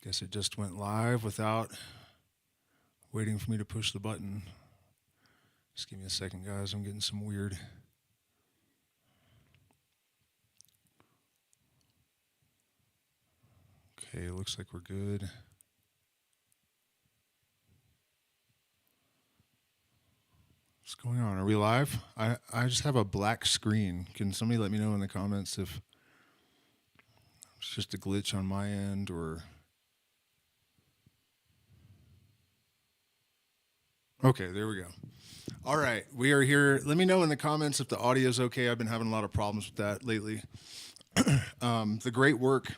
Guess it just went live without waiting for me to push the button. Just give me a second, guys. I'm getting some weird. Okay, looks like we're good. What's going on? Are we live? I just have a black screen. Can somebody let me know in the comments if it's just a glitch on my end or... Okay, there we go. All right, we are here. Let me know in the comments if the audio is okay. I've been having a lot of problems with that lately. The great work.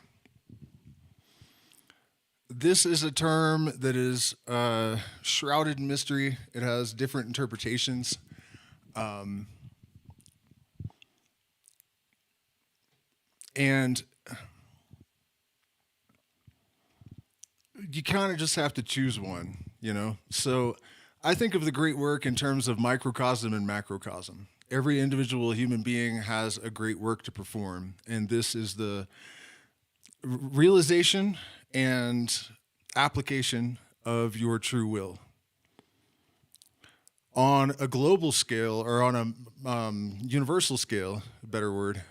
This is a term that is shrouded in mystery. It has different interpretations. And you kind of just have to choose one, you know? So I think of the great work in terms of microcosm and macrocosm. Every individual human being has a great work to perform, and this is the realization and application of your true will. On a global scale, or on a universal scale, a better word,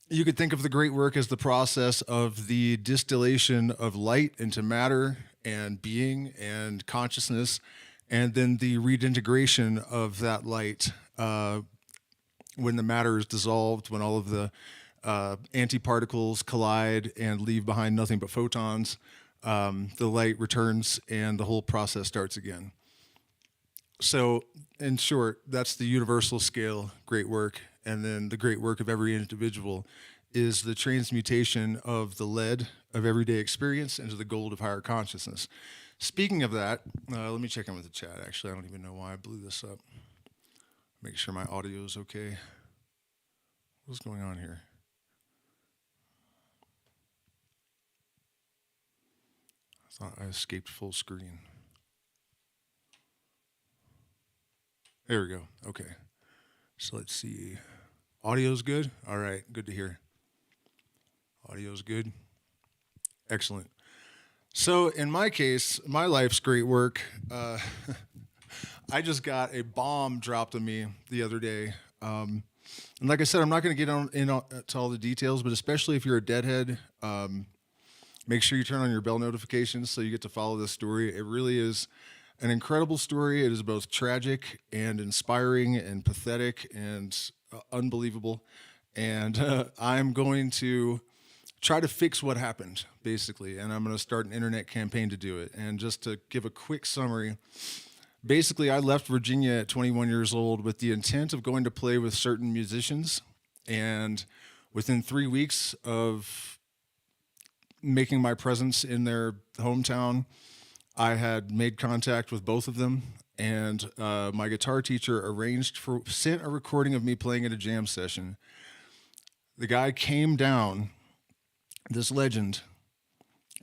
you could think of the great work as the process of the distillation of light into matter and being and consciousness, and then the reintegration of that light when the matter is dissolved, when all of the antiparticles collide and leave behind nothing but photons, the light returns and the whole process starts again. So, in short, that's the universal scale great work, and then the great work of every individual is the transmutation of the lead of everyday experience into the gold of higher consciousness. Speaking of that, let me check in with the chat. Actually, I don't even know why I blew this up. Make sure my audio is okay. What's going on here? I thought I escaped full screen. There we go. Okay. So let's see. Audio's good? All right. Good to hear. Audio's good. Excellent. So in my case, my life's great work, I just got a bomb dropped on me the other day. And like I said, I'm not going to get into all the details, but especially if you're a deadhead, make sure you turn on your bell notifications so you get to follow this story. It really is an incredible story. It is both tragic and inspiring and pathetic and unbelievable. And I'm going to try to fix what happened, basically. And I'm going to start an internet campaign to do it. And just to give a quick summary, basically, I left Virginia at 21 years old with the intent of going to play with certain musicians. And within 3 weeks of making my presence in their hometown, I had made contact with both of them, and my guitar teacher sent a recording of me playing at a jam session. The guy came down, this legend,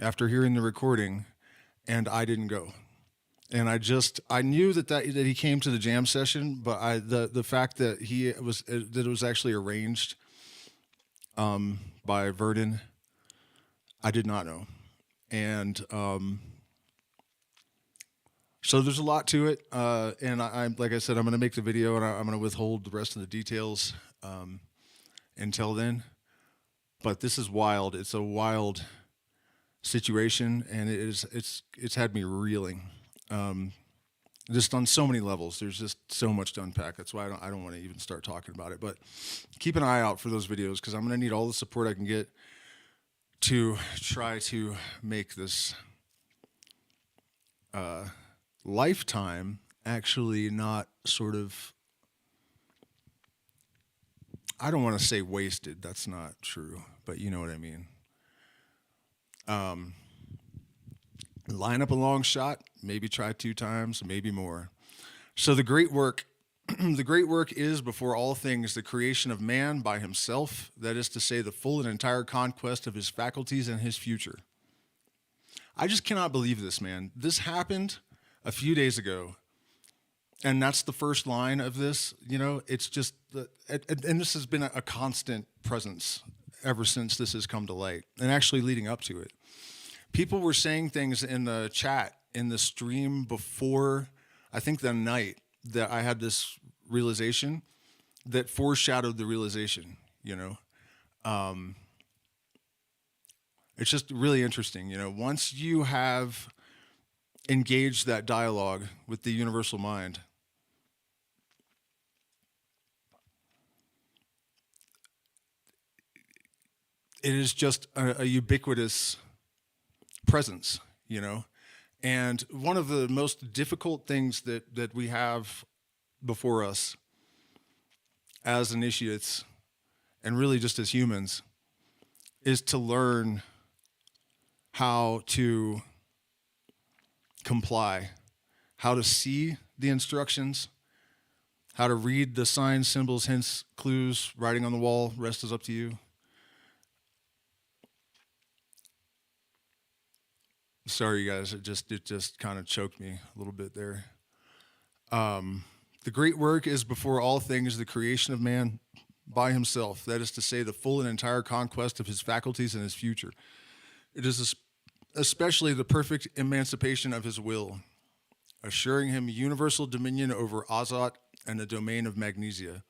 after hearing the recording, and I didn't go. And I knew that he came to the jam session, but the fact that it was actually arranged by Verdon, I did not know. And so there's a lot to it, and I'm like I said, I'm going to make the video, and I'm going to withhold the rest of the details until then. But this is wild. It's a wild situation, and it's had me reeling, just on so many levels. There's just so much to unpack. That's why I don't want to even start talking about it. But keep an eye out for those videos, because I'm going to need all the support I can get to try to make this lifetime actually not sort of, I don't want to say wasted, that's not true, but you know what I mean. Line up a long shot, maybe try 2 times, maybe more. So the great work, the great work is, before all things, the creation of man by himself, that is to say, the full and entire conquest of his faculties and his future. I just cannot believe this, man. This happened a few days ago, and that's the first line of this. You know, it's just, and this has been a constant presence ever since this has come to light, and actually leading up to it. People were saying things in the chat, in the stream before, I think the night that I had this realization that foreshadowed the realization, you know. It's just really interesting, you know. Once you have engaged that dialogue with the universal mind, it is just a ubiquitous presence, you know. And one of the most difficult things that we have before us as initiates, and really just as humans, is to learn how to comply, how to see the instructions, how to read the signs, symbols, hints, clues, writing on the wall. Rest is up to you. Sorry, you guys. It just kind of choked me a little bit there. The great work is before all things the creation of man by himself. That is to say, the full and entire conquest of his faculties and his future. It is especially the perfect emancipation of his will, assuring him universal dominion over Azat and the domain of Magnesia.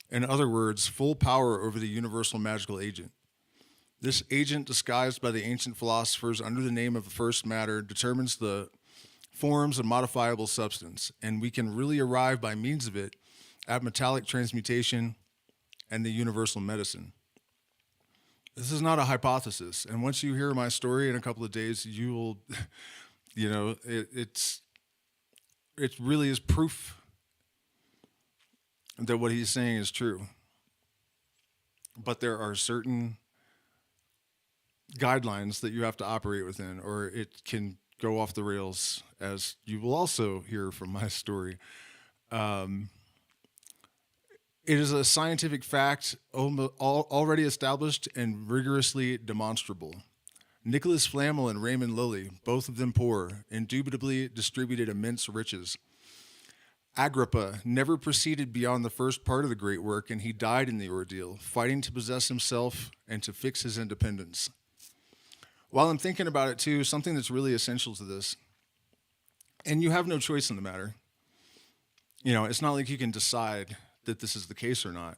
In other words, full power over the universal magical agent. This agent, disguised by the ancient philosophers under the name of the first matter, determines the forms of modifiable substance, and we can really arrive by means of it at metallic transmutation and the universal medicine. This is not a hypothesis, and once you hear my story in a couple of days, you will, you know, it really is proof that what he's saying is true. But there are certain guidelines that you have to operate within, or it can go off the rails, as you will also hear from my story. It is a scientific fact already established and rigorously demonstrable. Nicholas Flamel and Raymond Lilly, both of them poor, indubitably distributed immense riches. Agrippa never proceeded beyond the first part of the great work, and he died in the ordeal, fighting to possess himself and to fix his independence. While I'm thinking about it too, something that's really essential to this, and you have no choice in the matter. You know, it's not like you can decide that this is the case or not.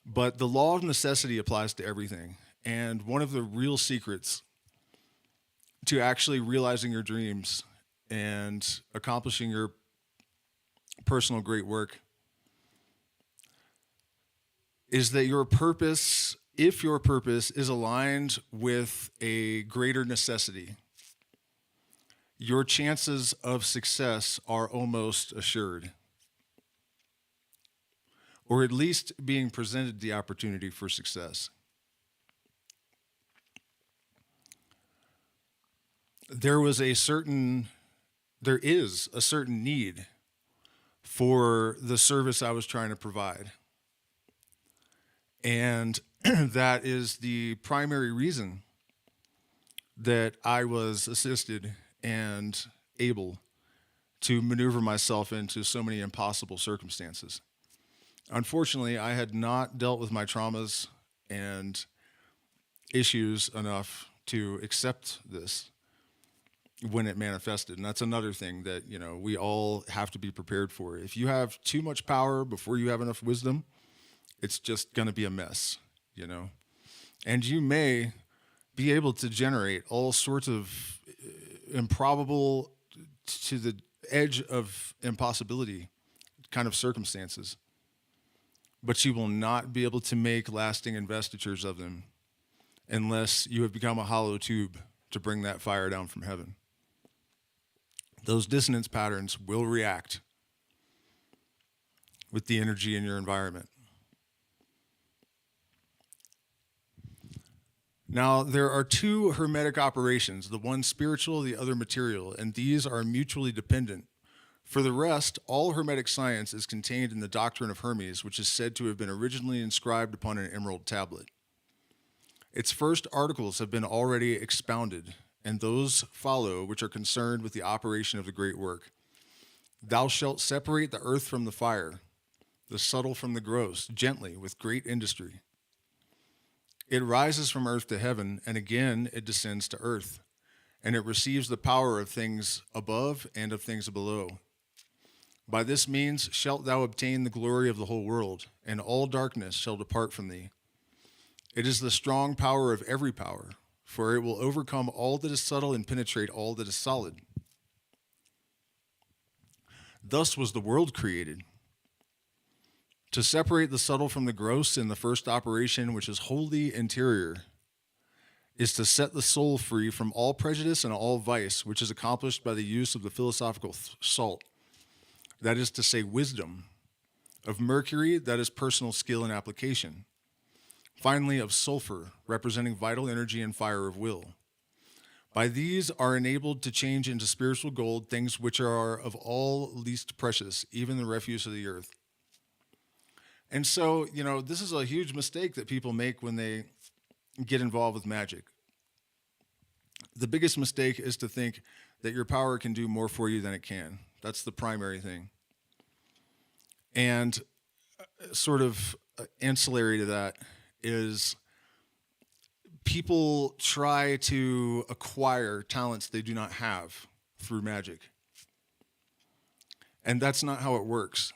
But the law of necessity applies to everything. And one of the real secrets to actually realizing your dreams and accomplishing your personal great work is that your purpose, if your purpose is aligned with a greater necessity, your chances of success are almost assured, or at least being presented the opportunity for success. There is a certain need for the service I was trying to provide. And that is the primary reason that I was assisted and able to maneuver myself into so many impossible circumstances. Unfortunately, I had not dealt with my traumas and issues enough to accept this when it manifested. And that's another thing that, you know, we all have to be prepared for. If you have too much power before you have enough wisdom, it's just going to be a mess, you know. And you may be able to generate all sorts of improbable, to the edge of impossibility kind of circumstances, but you will not be able to make lasting investitures of them unless you have become a hollow tube to bring that fire down from heaven. Those dissonance patterns will react with the energy in your environment. Now, there are two hermetic operations, the one spiritual, the other material, and these are mutually dependent. For the rest, all hermetic science is contained in the doctrine of Hermes, which is said to have been originally inscribed upon an emerald tablet. Its first articles have been already expounded, and those follow which are concerned with the operation of the great work. Thou shalt separate the earth from the fire, the subtle from the gross, gently, with great industry. It rises from earth to heaven, and again it descends to earth, and it receives the power of things above and of things below. By this means shalt thou obtain the glory of the whole world, and all darkness shall depart from thee. It is the strong power of every power, for it will overcome all that is subtle and penetrate all that is solid. Thus was the world created. To separate the subtle from the gross in the first operation, which is wholly interior, is to set the soul free from all prejudice and all vice, which is accomplished by the use of the philosophical salt, that is to say, wisdom, of mercury, that is personal skill and application, finally of sulfur, representing vital energy and fire of will. By these are enabled to change into spiritual gold things which are of all least precious, even the refuse of the earth. And so, this is a huge mistake that people make when they get involved with magic. The biggest mistake is to think that your power can do more for you than it can. That's the primary thing. And sort of ancillary to that is people try to acquire talents they do not have through magic. And that's not how it works.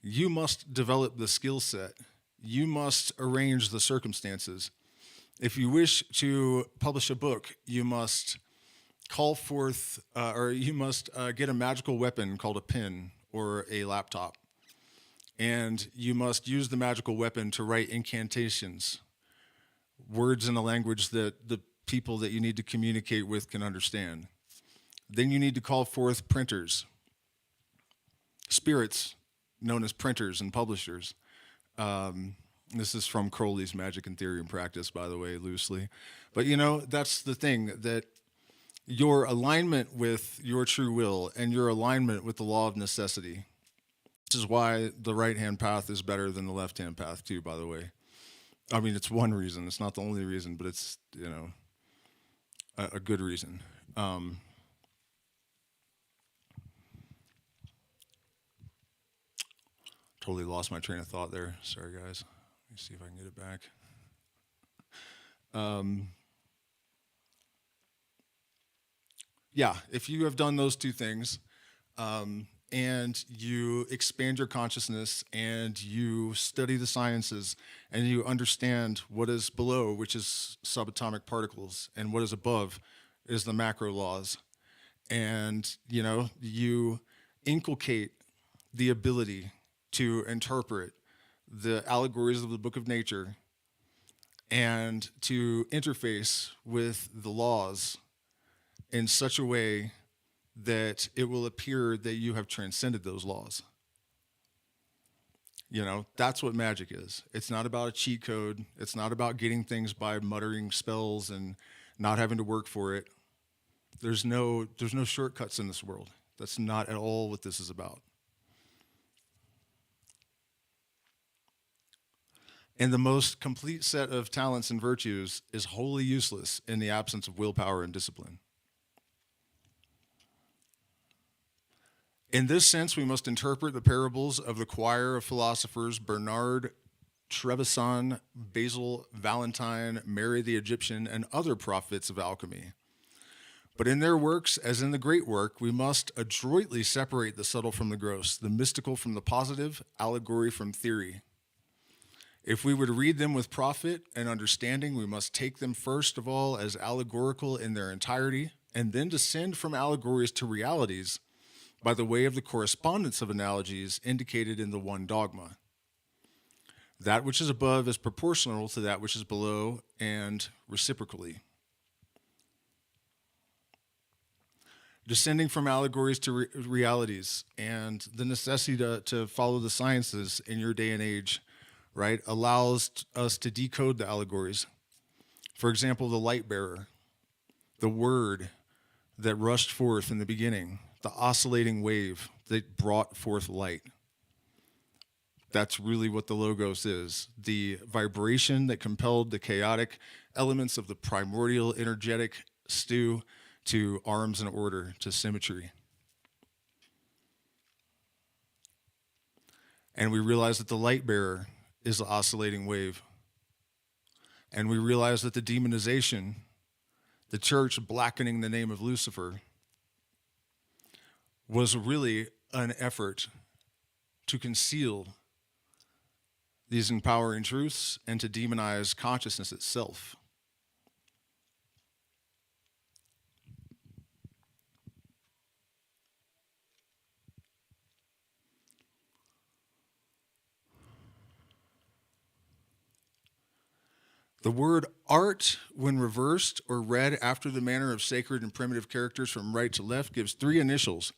You must develop the skill set. You must arrange the circumstances. If you wish to publish a book, you must call forth, or you must get a magical weapon called a pen or a laptop. And you must use the magical weapon to write incantations, words in a language that the people that you need to communicate with can understand. Then you need to call forth printers, spirits, known as printers and publishers. This is from Crowley's Magic and Theory and Practice, by the way, loosely. But that's the thing, that your alignment with your true will and your alignment with the law of necessity. This is why the right-hand path is better than the left-hand path too, by the way. I mean, it's one reason. It's not the only reason, but it's, a good reason. Totally lost my train of thought there. Sorry, guys. Let me see if I can get it back. If you have done those two things, and you expand your consciousness and you study the sciences and you understand what is below, which is subatomic particles, and what is above is the macro laws, and you inculcate the ability to interpret the allegories of the book of nature and to interface with the laws in such a way that it will appear that you have transcended those laws. That's what magic is. It's not about a cheat code. It's not about getting things by muttering spells and not having to work for it. There's no shortcuts in this world. That's not at all what this is about. And the most complete set of talents and virtues is wholly useless in the absence of willpower and discipline. In this sense, we must interpret the parables of the choir of philosophers Bernard, Trevisan, Basil, Valentine, Mary the Egyptian, and other prophets of alchemy. But in their works, as in the great work, we must adroitly separate the subtle from the gross, the mystical from the positive, allegory from theory. If we would read them with profit and understanding, we must take them first of all as allegorical in their entirety, and then descend from allegories to realities by the way of the correspondence of analogies indicated in the one dogma. That which is above is proportional to that which is below, and reciprocally. Descending from allegories to realities, and the necessity to follow the sciences in your day and age, right, allows us to decode the allegories. For example, the light bearer, the word that rushed forth in the beginning, the oscillating wave that brought forth light. That's really what the logos is. The vibration that compelled the chaotic elements of the primordial energetic stew to arms and order, to symmetry. And we realize that the light bearer is the oscillating wave. And we realize that the demonization, the church blackening the name of Lucifer, was really an effort to conceal these empowering truths and to demonize consciousness itself. The word art, when reversed or read after the manner of sacred and primitive characters from right to left, gives three initials,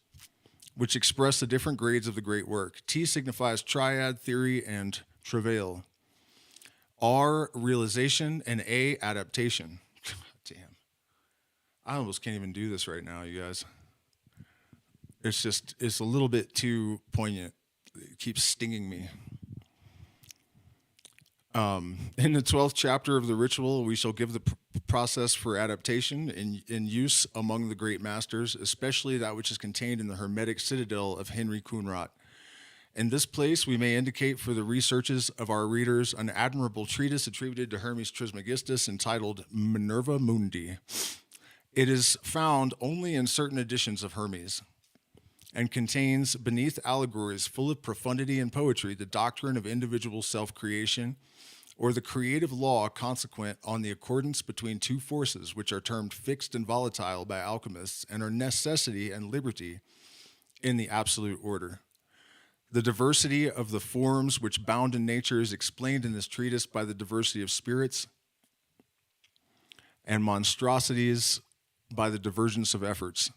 which express the different grades of the great work. T signifies triad, theory, and travail. R, realization, and A, adaptation. Damn. I almost can't even do this right now, you guys. It's a little bit too poignant. It keeps stinging me. In the 12th chapter of the ritual, we shall give the process for adaptation in use among the great masters, especially that which is contained in the hermetic citadel of Henry Coonrod. In this place, we may indicate for the researches of our readers an admirable treatise attributed to Hermes Trismegistus entitled Minerva Mundi. It is found only in certain editions of Hermes and contains, beneath allegories full of profundity and poetry, the doctrine of individual self-creation, or the creative law consequent on the accordance between two forces which are termed fixed and volatile by alchemists and are necessity and liberty in the absolute order. The diversity of the forms which bound in nature is explained in this treatise by the diversity of spirits, and monstrosities by the divergence of efforts.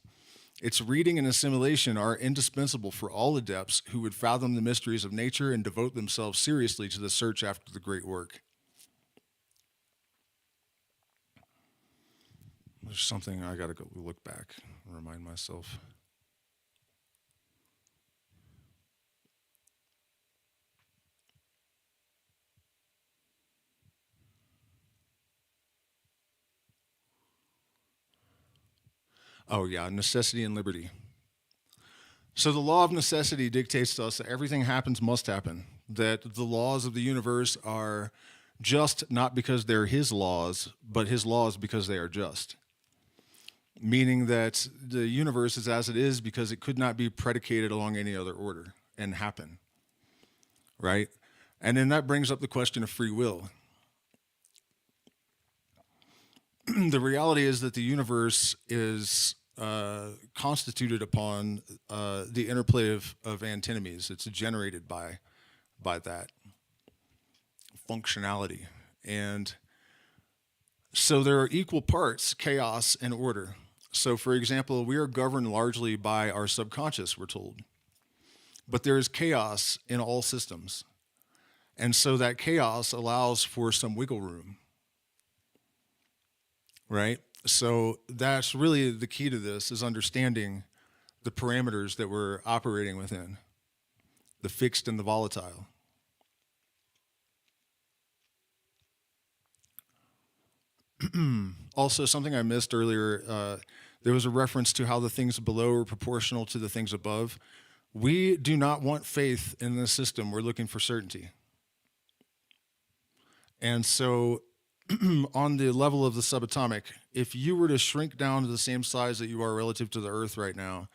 Its reading and assimilation are indispensable for all adepts who would fathom the mysteries of nature and devote themselves seriously to the search after the great work. There's something I gotta go look back and remind myself. Oh yeah, necessity and liberty. So the law of necessity dictates to us that everything happens must happen, that the laws of the universe are just not because they're his laws, but his laws because they are just. Meaning that the universe is as it is because it could not be predicated along any other order and happen, right? And then that brings up the question of free will. The reality is that the universe is constituted upon the interplay of antinomies. It's generated by that functionality. And so there are equal parts, chaos and order. So for example, we are governed largely by our subconscious, we're told. But there is chaos in all systems. And so that chaos allows for some wiggle room, right? So that's really the key to this, is understanding the parameters that we're operating within, the fixed and the volatile. Also, something I missed earlier, there was a reference to how the things below are proportional to the things above. We do not want faith in this system. We're looking for certainty. And so on the level of the subatomic, if you were to shrink down to the same size that you are relative to the Earth right now,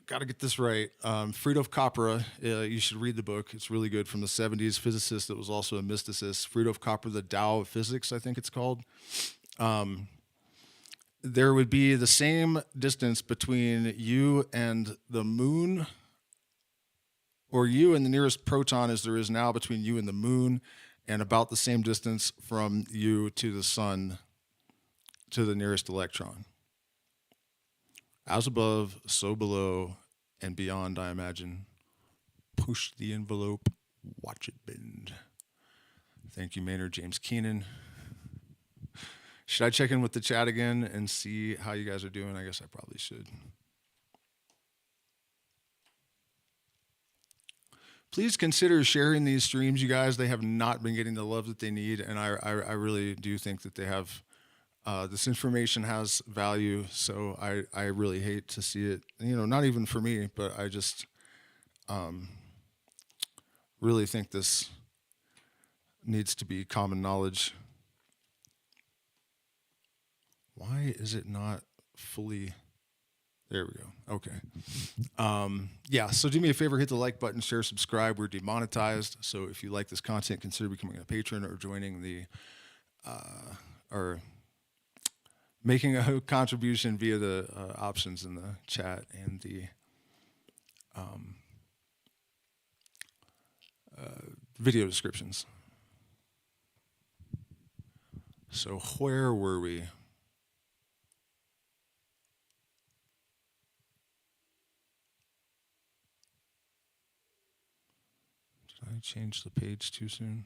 got to get this right. Friedrich Capra, you should read the book. It's really good, from the 70s, physicist that was also a mysticist. Friedrich Capra, The Tao of Physics, I think it's called. There would be the same distance between you and the moon, or you and the nearest proton as there is now between you and the moon, and about the same distance from you to the sun, to the nearest electron. As above, so below, and beyond, I imagine. Push the envelope, watch it bend. Thank you, Maynard James Keenan. Should I check in with the chat again and see how you guys are doing? I guess I probably should. Please consider sharing these streams, you guys. They have not been getting the love that they need, and I really do think that they have. This information has value, so I really hate to see it. You know, not even for me, but I just really think this needs to be common knowledge. Why is it not fully? There we go. Okay. Yeah, so do me a favor, hit the like button, share, subscribe. We're demonetized, so if you like this content, consider becoming a patron or joining the, or making a contribution via the options in the chat and the video descriptions. So where were we? Did I change the page too soon?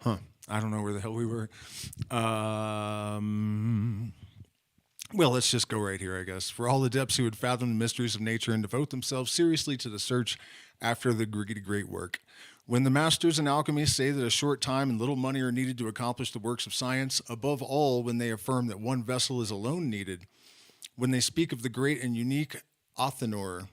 Huh. I don't know where the hell we were. Well, let's just go right here, I guess. For all adepts who would fathom the mysteries of nature and devote themselves seriously to the search after the great work. When the masters in alchemy say that a short time and little money are needed to accomplish the works of science, above all when they affirm that one vessel is alone needed, when they speak of the great and unique Athenor,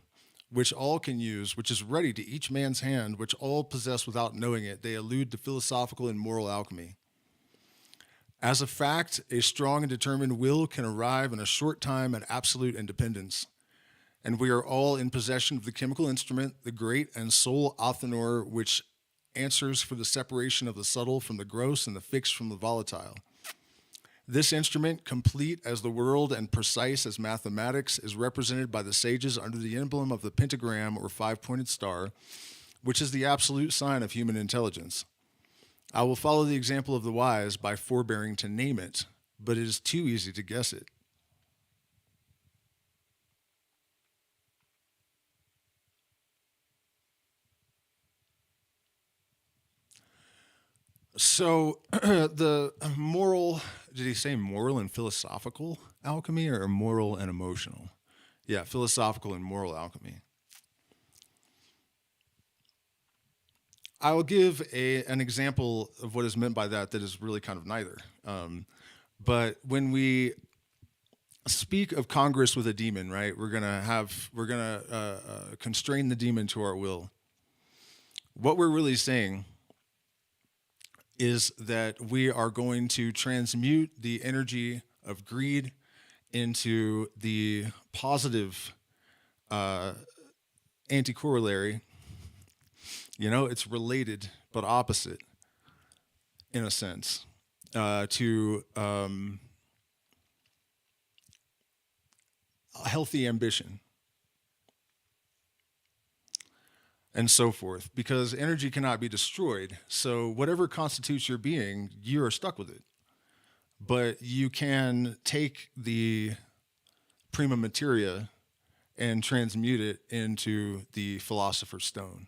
which all can use, which is ready to each man's hand, which all possess without knowing it, they allude to philosophical and moral alchemy. As a fact, a strong and determined will can arrive in a short time at absolute independence. And we are all in possession of the chemical instrument, the great and sole Athenor, which answers for the separation of the subtle from the gross and the fixed from the volatile. This instrument, complete as the world and precise as mathematics, is represented by the sages under the emblem of the pentagram or five-pointed star, which is the absolute sign of human intelligence. I will follow the example of the wise by forbearing to name it, but it is too easy to guess it. So the moral, did he say moral and philosophical alchemy or moral and emotional? Yeah, philosophical and moral alchemy. I will give an example of what is meant by that is really kind of neither. But when we speak of Congress with a demon, right, we're gonna constrain the demon to our will. What we're really saying is that we are going to transmute the energy of greed into the positive anti-corollary. You know, it's related but opposite in a sense to healthy ambition and so forth, because energy cannot be destroyed. So whatever constitutes your being, you are stuck with it. But you can take the prima materia and transmute it into the philosopher's stone.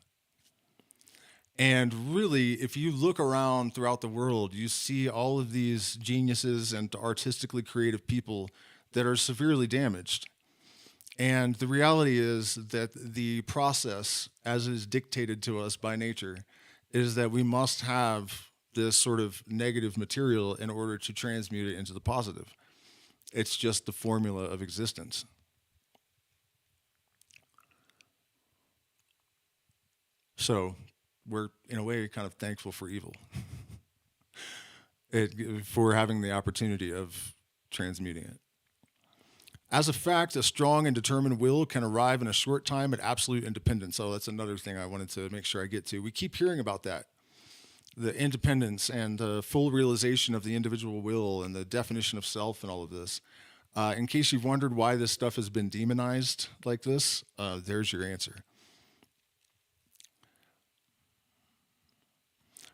And really, if you look around throughout the world, you see all of these geniuses and artistically creative people that are severely damaged. And the reality is that the process, as it is dictated to us by nature, is that we must have this sort of negative material in order to transmute it into the positive. It's just the formula of existence. So we're, in a way, kind of thankful for evil, for having the opportunity of transmuting it. As a fact, a strong and determined will can arrive in a short time at absolute independence. So that's another thing I wanted to make sure I get to. We keep hearing about that, the independence and the full realization of the individual will and the definition of self and all of this. In case you've wondered why this stuff has been demonized like this, there's your answer.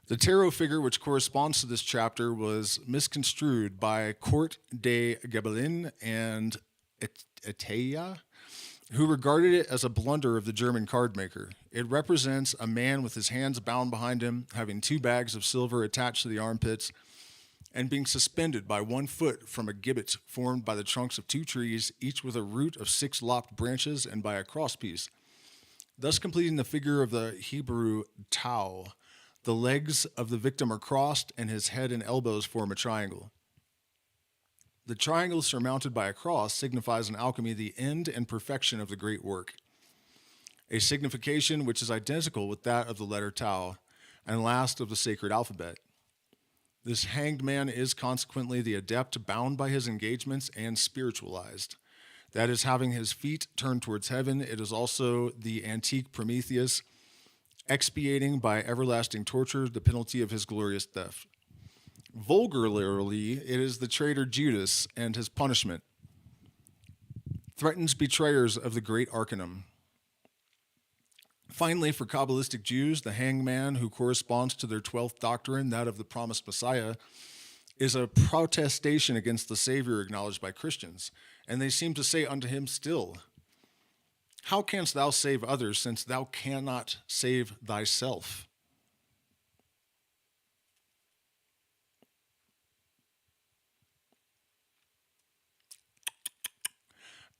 The tarot figure which corresponds to this chapter was misconstrued by Court de Gabelin and Eteia, who regarded it as a blunder of the German card maker. It represents a man with his hands bound behind him, having 2 bags of silver attached to the armpits, and being suspended by 1 foot from a gibbet formed by the trunks of 2 trees, each with a root of 6 lopped branches, and by a crosspiece. thus completing the figure of the Hebrew Tau. The legs of the victim are crossed, and his head and elbows form a triangle. The triangle surmounted by a cross signifies in alchemy the end and perfection of the great work, a signification which is identical with that of the letter Tau, and last of the sacred alphabet. This hanged man is consequently the adept bound by his engagements and spiritualized. That is, having his feet turned towards heaven, it is also the antique Prometheus, expiating by everlasting torture the penalty of his glorious theft. Vulgarly, it is the traitor Judas and his punishment. Threatens betrayers of the great Arcanum. Finally, for Kabbalistic Jews, the hanged man who corresponds to their 12th doctrine, that of the promised Messiah, is a protestation against the Savior acknowledged by Christians. And they seem to say unto him still, how canst thou save others, since thou cannot save thyself?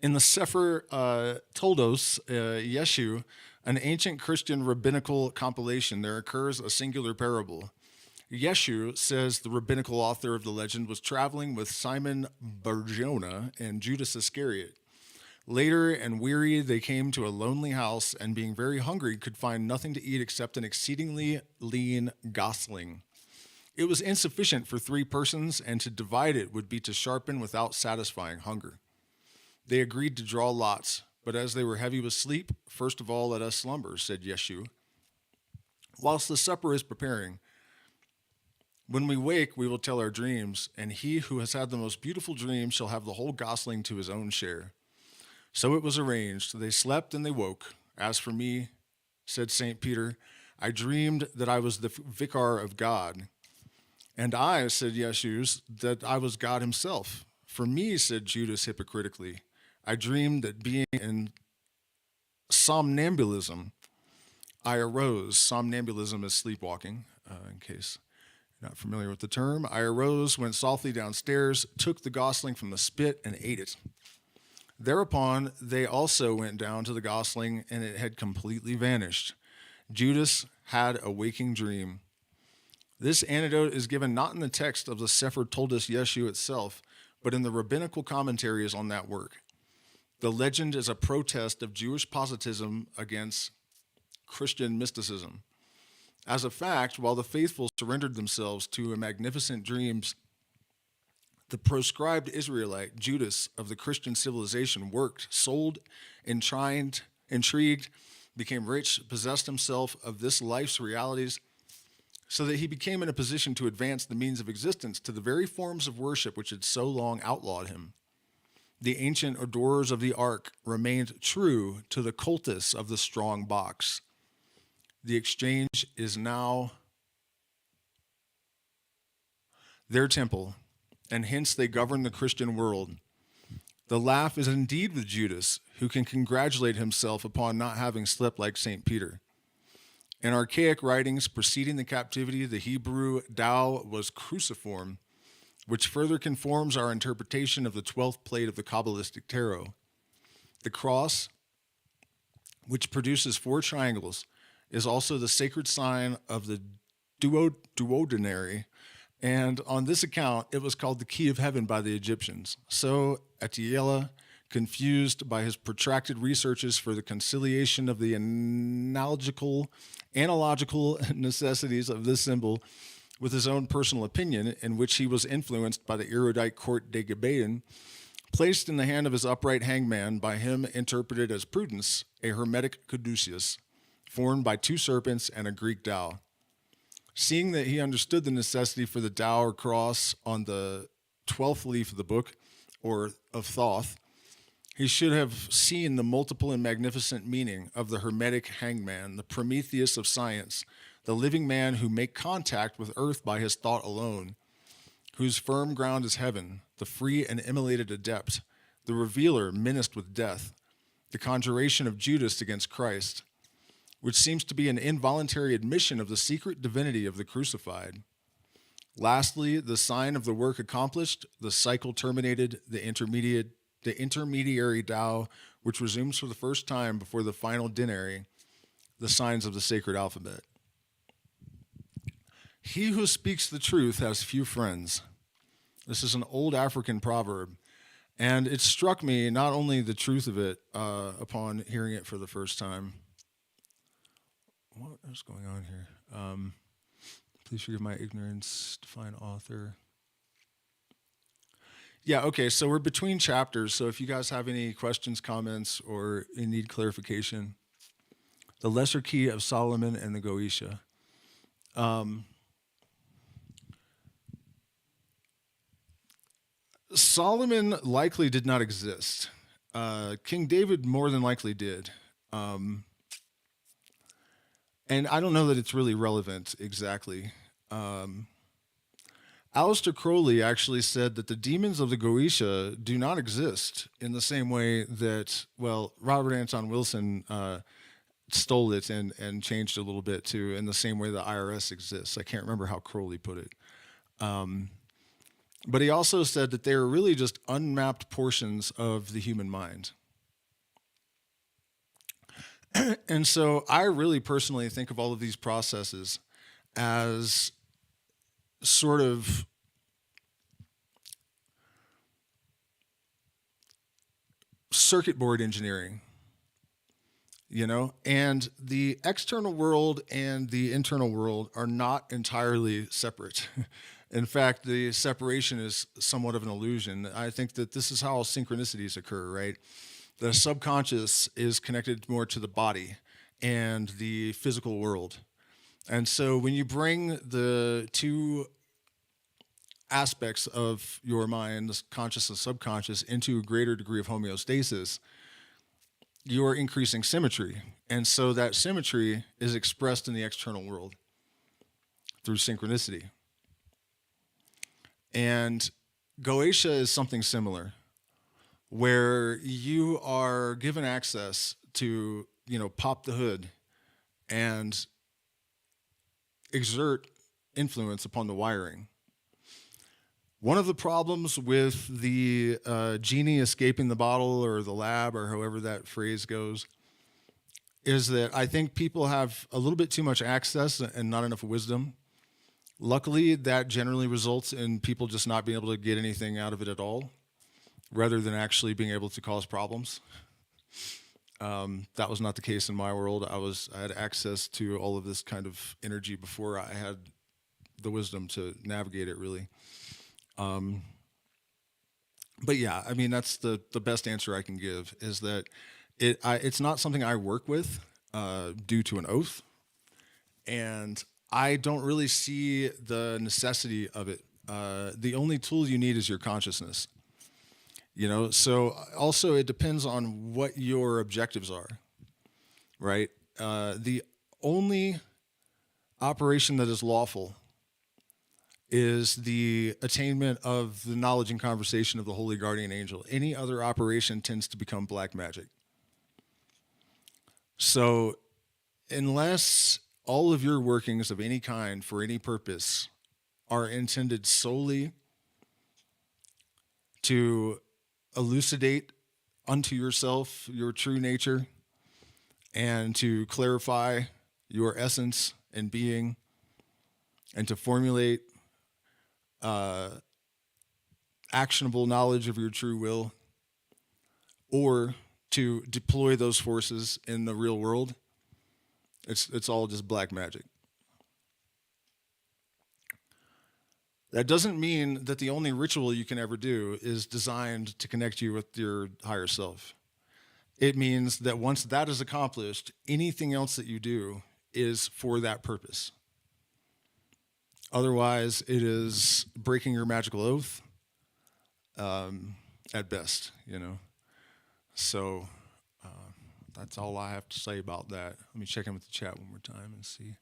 In the Sefer Toldos Yeshu, an ancient Christian rabbinical compilation, there occurs a singular parable. Yeshu says the rabbinical author of the legend was traveling with Simon Bar-Jonah and Judas Iscariot. Later and weary, they came to a lonely house, and being very hungry, could find nothing to eat except an exceedingly lean gosling. It was insufficient for 3 persons, and to divide it would be to sharpen without satisfying hunger. They agreed to draw lots, but as they were heavy with sleep, first of all let us slumber, said Yeshu, whilst the supper is preparing. When we wake, we will tell our dreams, and he who has had the most beautiful dream shall have the whole gosling to his own share. So it was arranged. They slept and they woke. As for me, said St. Peter, I dreamed that I was the vicar of God. And I, said Yeshu, that I was God himself. For me, said Judas hypocritically, I dreamed that being in somnambulism, I arose. Somnambulism is sleepwalking, in case you're not familiar with the term. I arose, went softly downstairs, took the gosling from the spit, and ate it. Thereupon, they also went down to the gosling, and it had completely vanished. Judas had a waking dream. This anecdote is given not in the text of the Sefer Toldos Yeshu itself, but in the rabbinical commentaries on that work. The legend is a protest of Jewish positivism against Christian mysticism. As a fact, while the faithful surrendered themselves to magnificent dreams, the proscribed Israelite, Judas, of the Christian civilization worked, sold, intrigued, became rich, possessed himself of this life's realities, so that he became in a position to advance the means of existence to the very forms of worship which had so long outlawed him. The ancient adorers of the ark remained true to the cultists of the strong box. The exchange is now their temple, and hence they govern the Christian world. The laugh is indeed with Judas, who can congratulate himself upon not having slept like St. Peter. In archaic writings preceding the captivity, the Hebrew Tau was cruciform, which further conforms our interpretation of the 12th plate of the Kabbalistic tarot. The cross, which produces 4 triangles, is also the sacred sign of the duodenary, and on this account, it was called the key of heaven by the Egyptians. So, Atiela, confused by his protracted researches for the conciliation of the analogical necessities of this symbol with his own personal opinion, in which he was influenced by the erudite court de Gabain, placed in the hand of his upright hangman, by him interpreted as prudence, a hermetic caduceus, formed by 2 serpents and a Greek Tau. Seeing that he understood the necessity for the Tau or cross on the 12th leaf of the book, or of Thoth, he should have seen the multiple and magnificent meaning of the hermetic hangman, the Prometheus of science, the living man who make contact with earth by his thought alone, whose firm ground is heaven, the free and immolated adept, the revealer menaced with death, the conjuration of Judas against Christ, which seems to be an involuntary admission of the secret divinity of the crucified. Lastly, the sign of the work accomplished, the cycle terminated, the intermediary Tau, which resumes for the first time before the final denary, the signs of the sacred alphabet. He who speaks the truth has few friends. This is an old African proverb, and it struck me not only the truth of it upon hearing it for the first time. What is going on here? Please forgive my ignorance. Define author. Yeah, okay, so we're between chapters, so if you guys have any questions, comments, or you need clarification. The Lesser Key of Solomon and the Goetia. Solomon likely did not exist. King David more than likely did. And I don't know that it's really relevant exactly. Aleister Crowley actually said that the demons of the Goetia do not exist in the same way that, well, Robert Anton Wilson stole it and changed it a little bit too, in the same way the IRS exists. I can't remember how Crowley put it. But he also said that they are really just unmapped portions of the human mind. And so I really personally think of all of these processes as sort of circuit board engineering, you know, and the external world and the internal world are not entirely separate. In fact, the separation is somewhat of an illusion. I think that this is how synchronicities occur, right? The subconscious is connected more to the body and the physical world. And so when you bring the two aspects of your mind, the conscious and subconscious, into a greater degree of homeostasis, you're increasing symmetry. And so that symmetry is expressed in the external world through synchronicity. And Goetia is something similar, where you are given access to, you know, pop the hood and exert influence upon the wiring. One of the problems with the genie escaping the bottle or the lab or however that phrase goes is that I think people have a little bit too much access and not enough wisdom. Luckily, that generally results in people just not being able to get anything out of it at all, rather than actually being able to cause problems. That was not the case in my world. I had access to all of this kind of energy before I had the wisdom to navigate it, really. But yeah, I mean, that's the best answer I can give, is that it's not something I work with due to an oath, and I don't really see the necessity of it. The only tool you need is your consciousness. You know, so also it depends on what your objectives are, right? The only operation that is lawful is the attainment of the knowledge and conversation of the holy guardian angel. Any other operation tends to become black magic. So unless all of your workings of any kind for any purpose are intended solely to elucidate unto yourself your true nature and to clarify your essence and being and to formulate actionable knowledge of your true will, or to deploy those forces in the real world, it's all just black magic. That doesn't mean that the only ritual you can ever do is designed to connect you with your higher self. It means that once that is accomplished, anything else that you do is for that purpose. Otherwise, it is breaking your magical oath at best, you know. So that's all I have to say about that. Let me check in with the chat one more time and see.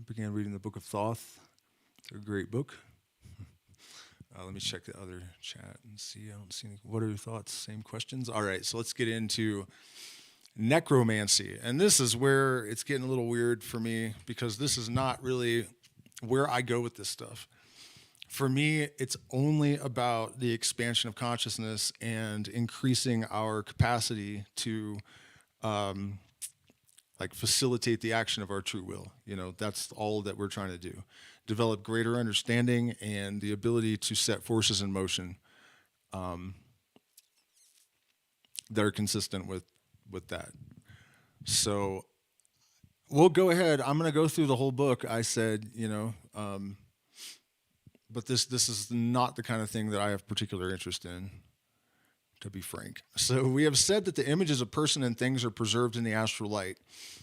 Began reading the Book of Thoth. It's a great book. Let me check the other chat and see. I don't see any. What are your thoughts? Same questions? All right, so let's get into necromancy. And this is where it's getting a little weird for me, because this is not really where I go with this stuff. For me, it's only about the expansion of consciousness and increasing our capacity to like facilitate the action of our true will. That's all that we're trying to do. Develop greater understanding and the ability to set forces in motion that are consistent with that. So we'll go ahead. I'm going to go through the whole book. I said, but this is not the kind of thing that I have particular interest in, to be frank. So we have said that the images of person and things are preserved in the astral light.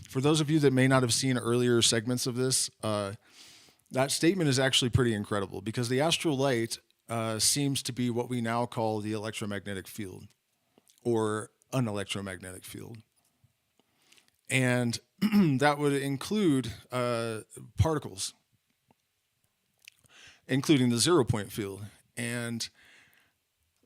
For those of you that may not have seen earlier segments of this, that statement is actually pretty incredible, because the astral light seems to be what we now call the electromagnetic field, or an electromagnetic field. And that would include particles, including the 0-point field. And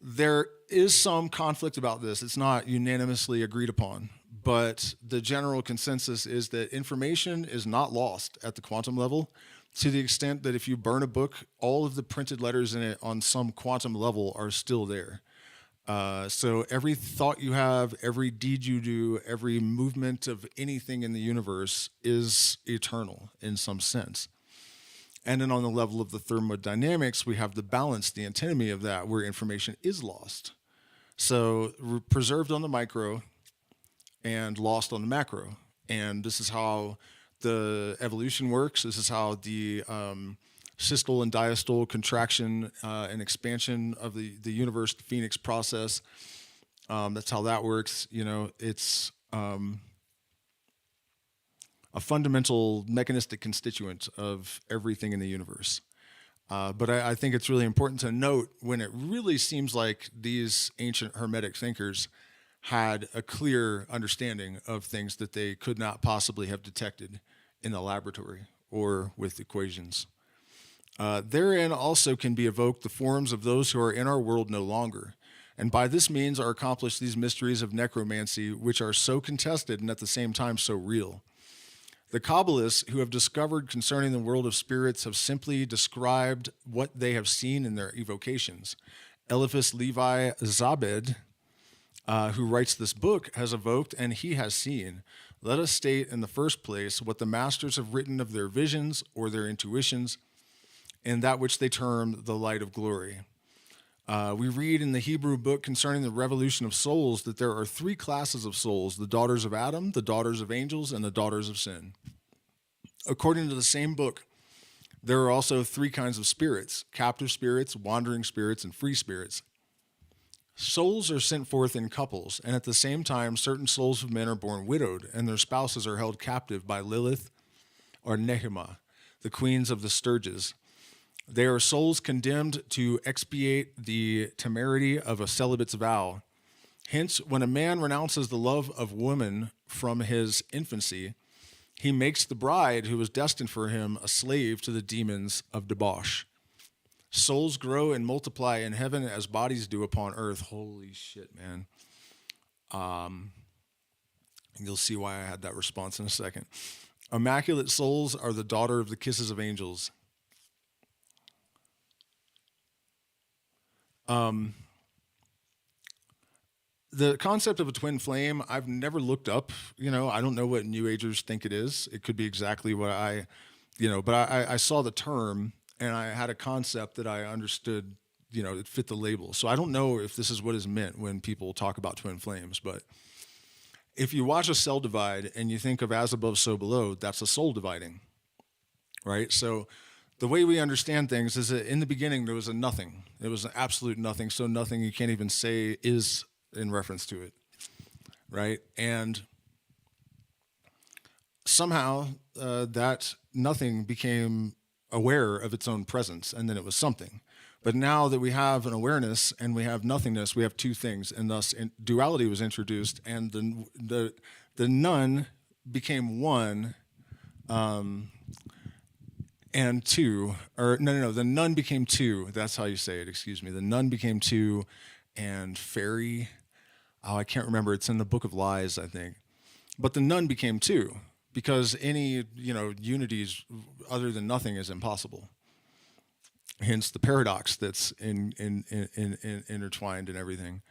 there is some conflict about this. It's not unanimously agreed upon, but the general consensus is that information is not lost at the quantum level, to the extent that if you burn a book, all of the printed letters in it on some quantum level are still there. So every thought you have, every deed you do, every movement of anything in the universe is eternal in some sense. And then on the level of the thermodynamics, we have the balance, the antinomy of that, where information is lost. So preserved on the micro and lost on the macro. And this is how the evolution works. This is how the systole and diastole contraction and expansion of the universe, the phoenix process, that's how that works. It's a fundamental mechanistic constituent of everything in the universe. But I think it's really important to note, when it really seems like these ancient Hermetic thinkers had a clear understanding of things that they could not possibly have detected in the laboratory or with equations. Therein also can be evoked the forms of those who are in our world no longer. And by this means are accomplished these mysteries of necromancy, which are so contested and at the same time so real. The Kabbalists who have discovered concerning the world of spirits have simply described what they have seen in their evocations. Eliphas Levi Zahed, who writes this book, has evoked and he has seen. Let us state in the first place what the masters have written of their visions or their intuitions, in that which they term the light of glory. We read in the Hebrew book concerning the revolution of souls that there are 3 classes of souls: the daughters of Adam, the daughters of angels, and the daughters of sin. According to the same book, there are also 3 kinds of spirits: captive spirits, wandering spirits, and free spirits. Souls are sent forth in couples, and at the same time, certain souls of men are born widowed, and their spouses are held captive by Lilith or Nehema, the queens of the Sturges. They are souls condemned to expiate the temerity of a celibate's vow. Hence, when a man renounces the love of woman from his infancy, he makes the bride who was destined for him a slave to the demons of debauch. Souls grow and multiply in heaven as bodies do upon earth. Holy shit, man. You'll see why I had that response in a second. Immaculate souls are the daughter of the kisses of angels. The concept of a twin flame, I've never looked up. I don't know what New Agers think it is. It could be exactly what but I saw the term and I had a concept that I understood, it fit the label. So I don't know if this is what is meant when people talk about twin flames, but if you watch a cell divide and you think of as above, so below, that's a soul dividing, right? So the way we understand things is that in the beginning, there was a nothing. It was an absolute nothing, so nothing you can't even say is in reference to it, right? And somehow that nothing became aware of its own presence, and then it was something. But now that we have an awareness and we have nothingness, we have 2 things, and thus duality was introduced, and the none became 1, and 2, or no, the none became 2. That's how you say it, excuse me. The none became 2, and fairy, I can't remember. It's in the Book of Lies, I think. But the none became 2, because any, unities other than nothing is impossible. Hence the paradox that's intertwined and everything.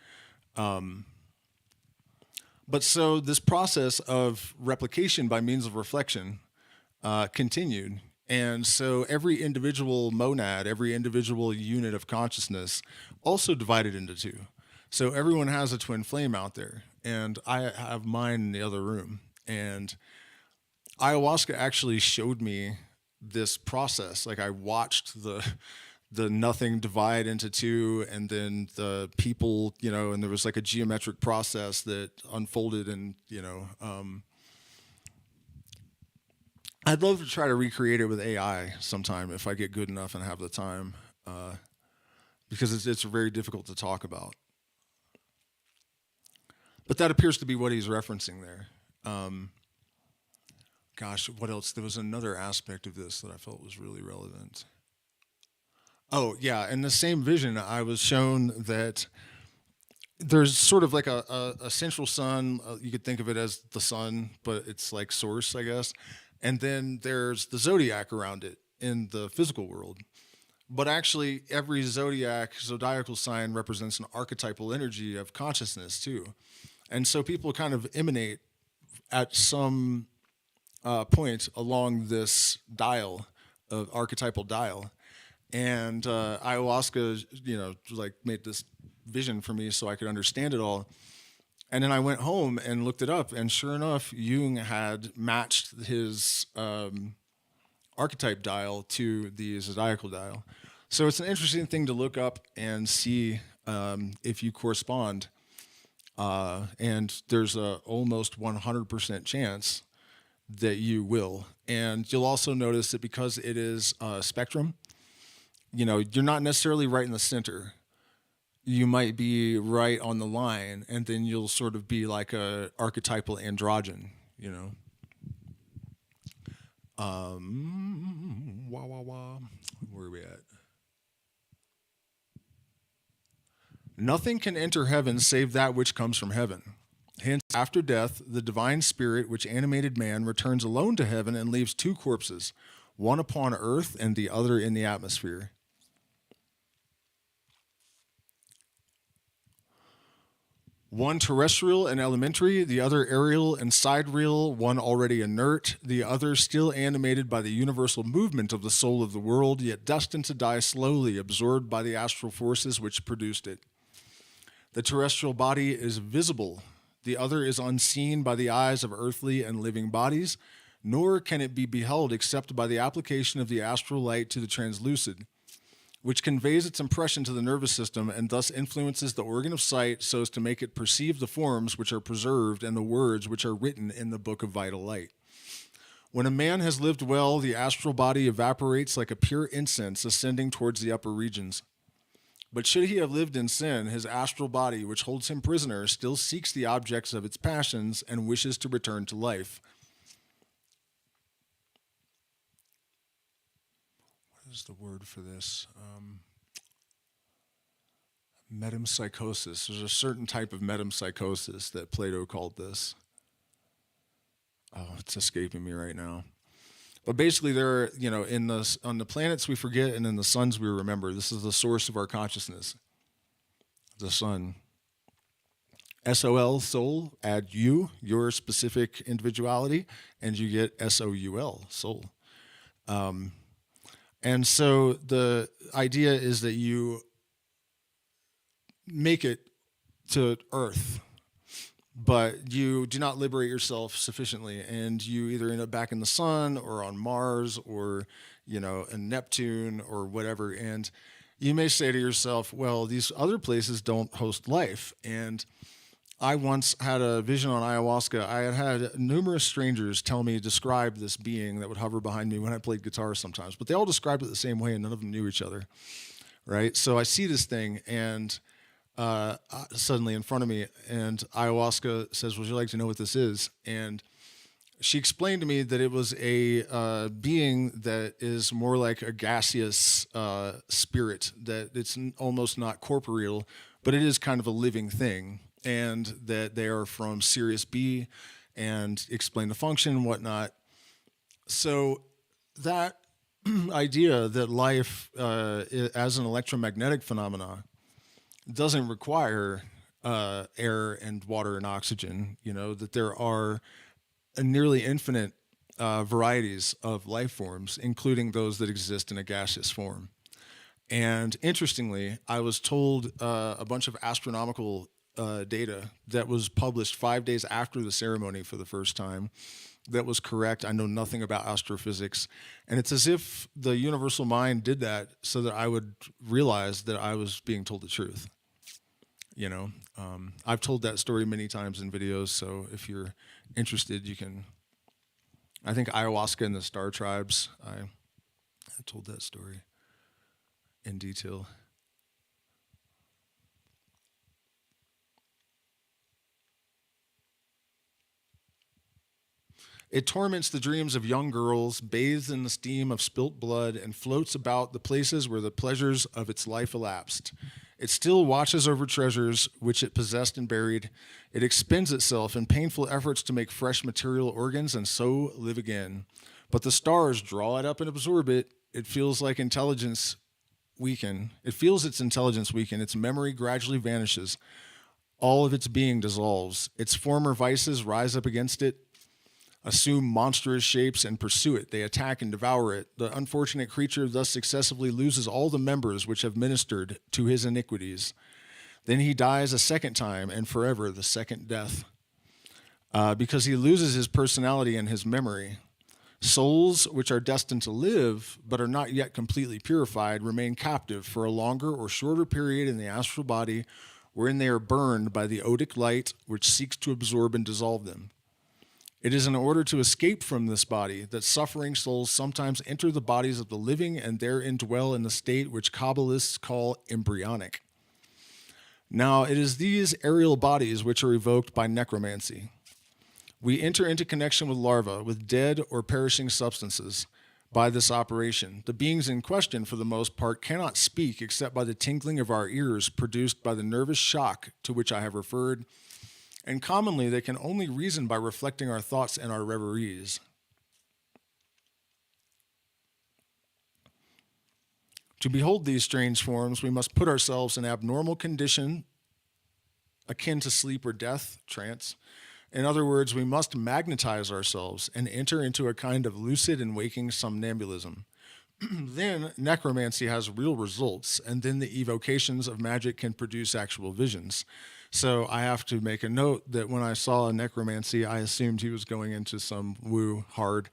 But so this process of replication by means of reflection continued. And so every individual monad, every individual unit of consciousness also divided into two. So everyone has a twin flame out there, and I have mine in the other room. And ayahuasca actually showed me this process. Like I watched the nothing divide into two, and then the people, and there was like a geometric process that unfolded, and I'd love to try to recreate it with AI sometime if I get good enough and have the time, because it's very difficult to talk about. But that appears to be what he's referencing there. Gosh, what else? There was another aspect of this that I felt was really relevant. Oh, yeah. In the same vision, I was shown that there's sort of like a central sun. You could think of it as the sun, but it's like source, I guess. And then there's the zodiac around it in the physical world. But actually, every zodiacal sign represents an archetypal energy of consciousness, too. And so people kind of emanate at some point along this dial, of archetypal dial. And ayahuasca, like made this vision for me so I could understand it all. And then I went home and looked it up, and sure enough, Jung had matched his archetype dial to the zodiacal dial. So it's an interesting thing to look up and see if you correspond. And there's a almost 100% chance that you will. And you'll also notice that because it is a spectrum, you're not necessarily right in the center. You might be right on the line, and then you'll sort of be like a archetypal androgen, Wah, wah, wah. Where are we at? Nothing can enter heaven save that which comes from heaven. Hence, after death, the divine spirit which animated man returns alone to heaven and leaves two corpses, one upon earth and the other in the atmosphere. One terrestrial and elementary, the other aerial and sidereal, one already inert, the other still animated by the universal movement of the soul of the world, yet destined to die slowly, absorbed by the astral forces which produced it. The terrestrial body is visible. The other is unseen by the eyes of earthly and living bodies, nor can it be beheld except by the application of the astral light to the translucid, which conveys its impression to the nervous system and thus influences the organ of sight so as to make it perceive the forms which are preserved and the words which are written in the book of vital light. When a man has lived well, the astral body evaporates like a pure incense ascending towards the upper regions. But should he have lived in sin, his astral body, which holds him prisoner, still seeks the objects of its passions and wishes to return to life. What is the word for this? Metempsychosis. There's a certain type of metempsychosis that Plato called this. Oh, it's escaping me right now. But basically, there are, on the planets we forget, and in the suns we remember. This is the source of our consciousness, the sun. SOL, soul, add you, your specific individuality, and you get SOUL, soul. And so the idea is that you make it to Earth, but you do not liberate yourself sufficiently, and you either end up back in the sun or on Mars or, in Neptune or whatever. And you may say to yourself, well, these other places don't host life. And I once had a vision on ayahuasca. I had numerous strangers describe this being that would hover behind me when I played guitar sometimes, but they all described it the same way and none of them knew each other, right? So I see this thing and suddenly in front of me, and ayahuasca says, would you like to know what this is? And she explained to me that it was a being that is more like a gaseous spirit, that it's almost not corporeal, but it is kind of a living thing, and that they are from Sirius B, and explain the function and whatnot. So that idea that life as an electromagnetic phenomenon doesn't require air and water and oxygen, that there are a nearly infinite varieties of life forms, including those that exist in a gaseous form. And interestingly, I was told a bunch of astronomical data that was published 5 days after the ceremony for the first time that was correct. I know nothing about astrophysics. And it's as if the universal mind did that so that I would realize that I was being told the truth. I've told that story many times in videos, so if you're interested, you can. I think ayahuasca and the Star Tribes, I told that story in detail. It torments the dreams of young girls, bathes in the steam of spilt blood, and floats about the places where the pleasures of its life elapsed. It still watches over treasures which it possessed and buried. It expends itself in painful efforts to make fresh material organs and so live again. But the stars draw it up and absorb it. It feels like intelligence weaken. It feels its intelligence weaken. Its memory gradually vanishes. All of its being dissolves. Its former vices rise up against it, assume monstrous shapes, and pursue it. They attack and devour it. The unfortunate creature thus successively loses all the members which have ministered to his iniquities. Then he dies a second time, and forever the second death, because he loses his personality and his memory. Souls which are destined to live, but are not yet completely purified, remain captive for a longer or shorter period in the astral body, wherein they are burned by the odic light which seeks to absorb and dissolve them. It is in order to escape from this body that suffering souls sometimes enter the bodies of the living and therein dwell in the state which Kabbalists call embryonic. Now, it is these aerial bodies which are evoked by necromancy. We enter into connection with larvae, with dead or perishing substances by this operation. The beings in question, for the most part, cannot speak except by the tinkling of our ears produced by the nervous shock to which I have referred, and commonly they can only reason by reflecting our thoughts and our reveries. To behold these strange forms, we must put ourselves in abnormal condition, akin to sleep or death, trance. In other words, we must magnetize ourselves and enter into a kind of lucid and waking somnambulism. Then necromancy has real results, and then the evocations of magic can produce actual visions. So I have to make a note that when I saw a necromancy, I assumed he was going into some woo hard,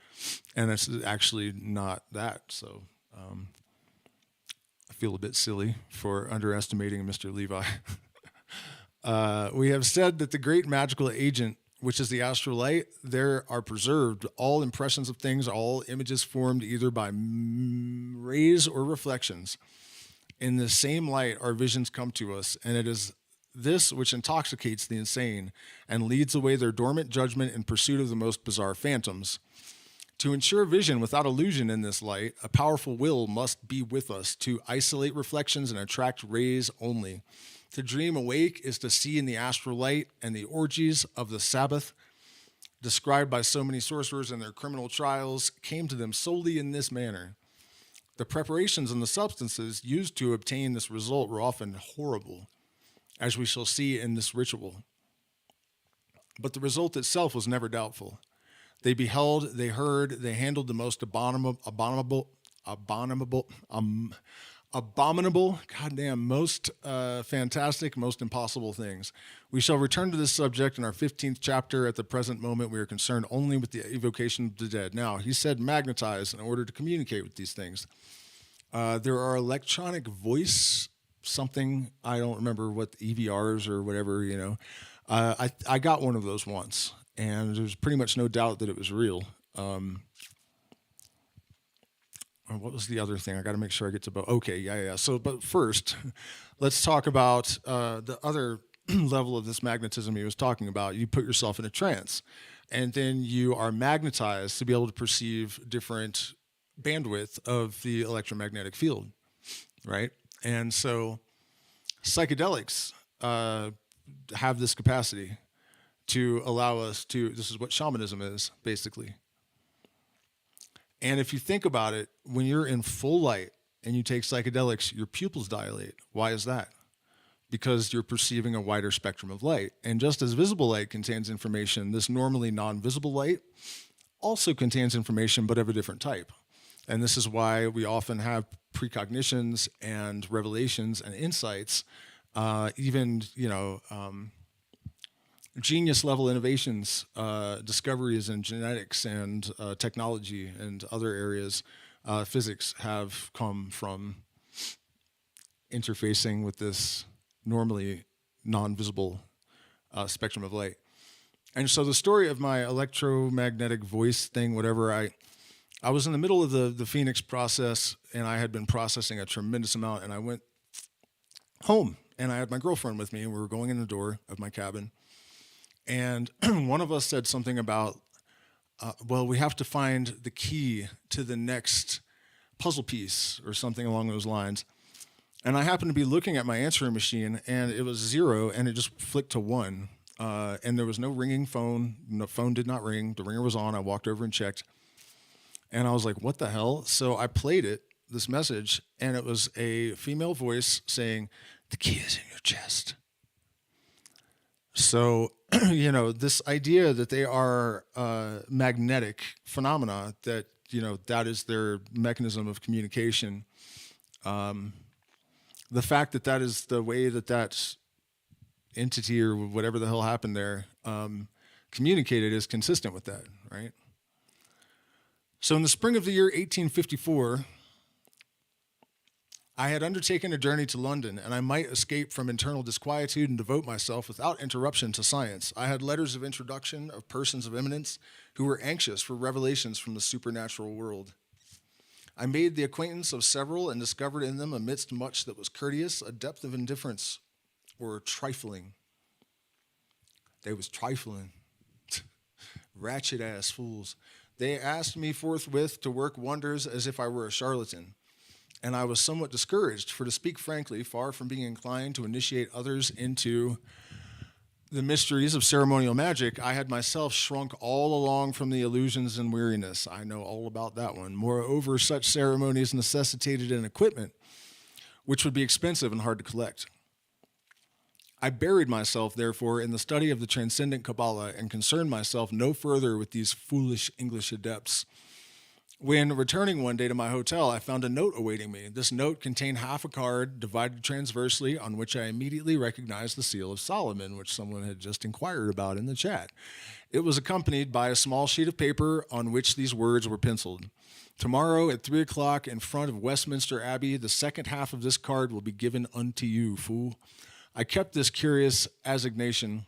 and it's actually not that. So I feel a bit silly for underestimating Mr. Levi. We have said that the great magical agent, which is the astral light, there are preserved all impressions of things, all images formed either by rays or reflections. In the same light, our visions come to us, and it is this which intoxicates the insane and leads away their dormant judgment in pursuit of the most bizarre phantoms. To ensure vision without illusion in this light, a powerful will must be with us to isolate reflections and attract rays only. To dream awake is to see in the astral light, and the orgies of the Sabbath, described by so many sorcerers in their criminal trials, came to them solely in this manner. The preparations and the substances used to obtain this result were often horrible, as we shall see in this ritual. But the result itself was never doubtful. They beheld, they heard, they handled the most abominable, most fantastic, most impossible things. We shall return to this subject in our 15th chapter. At the present moment, we are concerned only with the evocation of the dead. Now, he said magnetize in order to communicate with these things. There are electronic voice something, I don't remember what, EVRs or whatever, I got one of those once, and there's pretty much no doubt that it was real. What was the other thing? I got to make sure I get to both. Okay, yeah. So, but first, let's talk about the other level of this magnetism he was talking about. You put yourself in a trance, and then you are magnetized to be able to perceive different bandwidth of the electromagnetic field, right? And so psychedelics have this capacity to allow us to, this is what shamanism is, basically. And if you think about it, when you're in full light and you take psychedelics, your pupils dilate. Why is that? because you're perceiving a wider spectrum of light. And just as visible light contains information, this normally non-visible light also contains information, but of a different type. And this is why we often have precognitions and revelations and insights, even, genius level innovations, discoveries in genetics and technology and other areas, physics, have come from interfacing with this normally non-visible spectrum of light. And so the story of my electromagnetic voice thing, whatever, I was in the middle of the Phoenix process, and I had been processing a tremendous amount, and I went home, and I had my girlfriend with me, and we were going in the door of my cabin, and one of us said something about, well, we have to find the key to the next puzzle piece or something along those lines. And I happened to be looking at my answering machine, and it was 0, and it just flicked to 1. And there was no ringing phone. The phone did not ring. The ringer was on. I walked over and checked. And I was like, what the hell? So I played it, this message, and it was a female voice saying, the key is in your chest. So, this idea that they are magnetic phenomena, that, that is their mechanism of communication. The fact that that is the way that entity or whatever the hell happened there communicated is consistent with that, right? So in the spring of the year 1854, I had undertaken a journey to London, and I might escape from internal disquietude and devote myself without interruption to science. I had letters of introduction of persons of eminence who were anxious for revelations from the supernatural world. I made the acquaintance of several and discovered in them, amidst much that was courteous, a depth of indifference or trifling. They was trifling. Ratchet-ass fools. They asked me forthwith to work wonders as if I were a charlatan. And I was somewhat discouraged, for to speak frankly, far from being inclined to initiate others into the mysteries of ceremonial magic, I had myself shrunk all along from the illusions and weariness. I know all about that one. Moreover, such ceremonies necessitated an equipment which would be expensive and hard to collect. I buried myself, therefore, in the study of the transcendent Kabbalah and concerned myself no further with these foolish English adepts. When returning one day to my hotel, I found a note awaiting me. This note contained half a card divided transversely, on which I immediately recognized the seal of Solomon, which someone had just inquired about in the chat. It was accompanied by a small sheet of paper on which these words were penciled. Tomorrow at 3 o'clock in front of Westminster Abbey, the second half of this card will be given unto you, fool. I kept this curious assignation.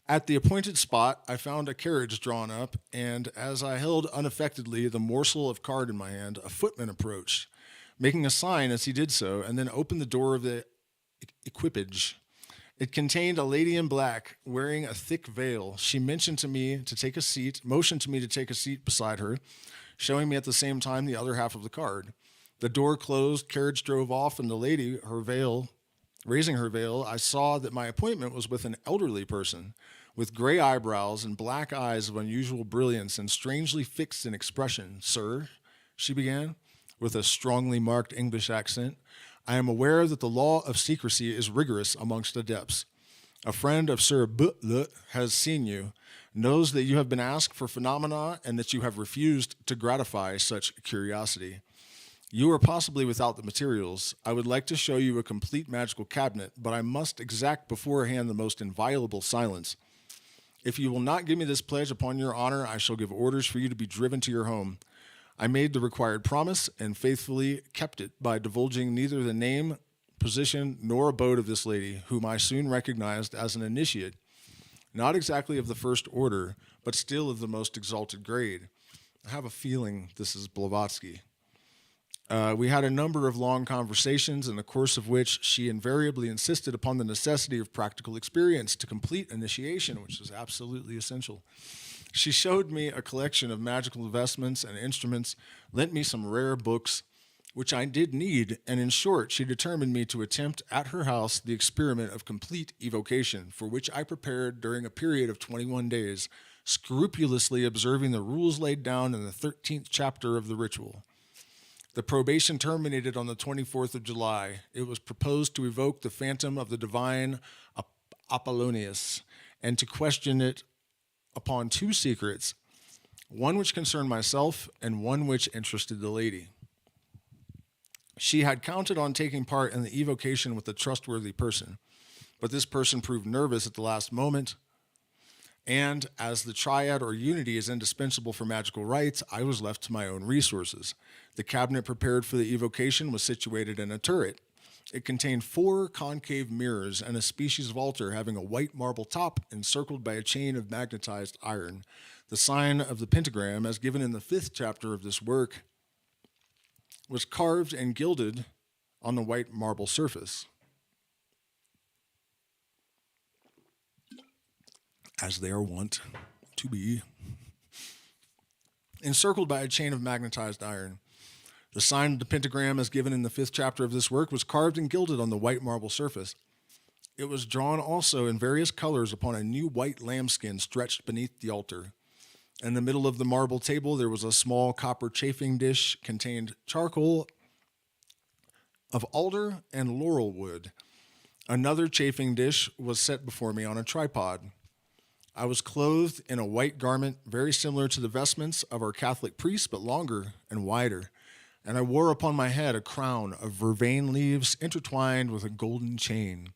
At the appointed spot, I found a carriage drawn up, and as I held unaffectedly the morsel of card in my hand, a footman approached, making a sign as he did so, and then opened the door of the equipage. It contained a lady in black, wearing a thick veil. She motioned to me to take a seat beside her, showing me at the same time the other half of the card. The door closed, carriage drove off, and the lady, raising her veil, I saw that my appointment was with an elderly person with gray eyebrows and black eyes of unusual brilliance and strangely fixed in expression. Sir, she began, with a strongly marked English accent, I am aware that the law of secrecy is rigorous amongst adepts. A friend of Sir Butler has seen you, knows that you have been asked for phenomena and that you have refused to gratify such curiosity. You are possibly without the materials. I would like to show you a complete magical cabinet, but I must exact beforehand the most inviolable silence. If you will not give me this pledge upon your honor, I shall give orders for you to be driven to your home. I made the required promise and faithfully kept it by divulging neither the name, position, nor abode of this lady, whom I soon recognized as an initiate, not exactly of the first order, but still of the most exalted grade. I have a feeling this is Blavatsky. We had a number of long conversations, in the course of which she invariably insisted upon the necessity of practical experience to complete initiation, which is absolutely essential. She showed me a collection of magical investments and instruments, lent me some rare books, which I did need, and in short, she determined me to attempt at her house the experiment of complete evocation, for which I prepared during a period of 21 days, scrupulously observing the rules laid down in the 13th chapter of the ritual. The probation terminated on the 24th of July. It was proposed to evoke the phantom of the divine Apollonius and to question it upon two secrets, one which concerned myself and one which interested the lady. She had counted on taking part in the evocation with a trustworthy person, but this person proved nervous at the last moment, and as the triad or unity is indispensable for magical rites, I was left to my own resources. The cabinet prepared for the evocation was situated in a turret. It contained 4 concave mirrors and a species of altar having a white marble top encircled by a chain of magnetized iron. The sign of the pentagram, as given in the 5th chapter of this work, was carved and gilded on the white marble surface, as they are wont to be, encircled by a chain of magnetized iron. The sign of the pentagram, as given in the 5th chapter of this work, was carved and gilded on the white marble surface. It was drawn also in various colors upon a new white lambskin stretched beneath the altar. In the middle of the marble table, there was a small copper chafing dish contained charcoal of alder and laurel wood. Another chafing dish was set before me on a tripod. I was clothed in a white garment very similar to the vestments of our Catholic priests, but longer and wider. And I wore upon my head a crown of vervain leaves intertwined with a golden chain.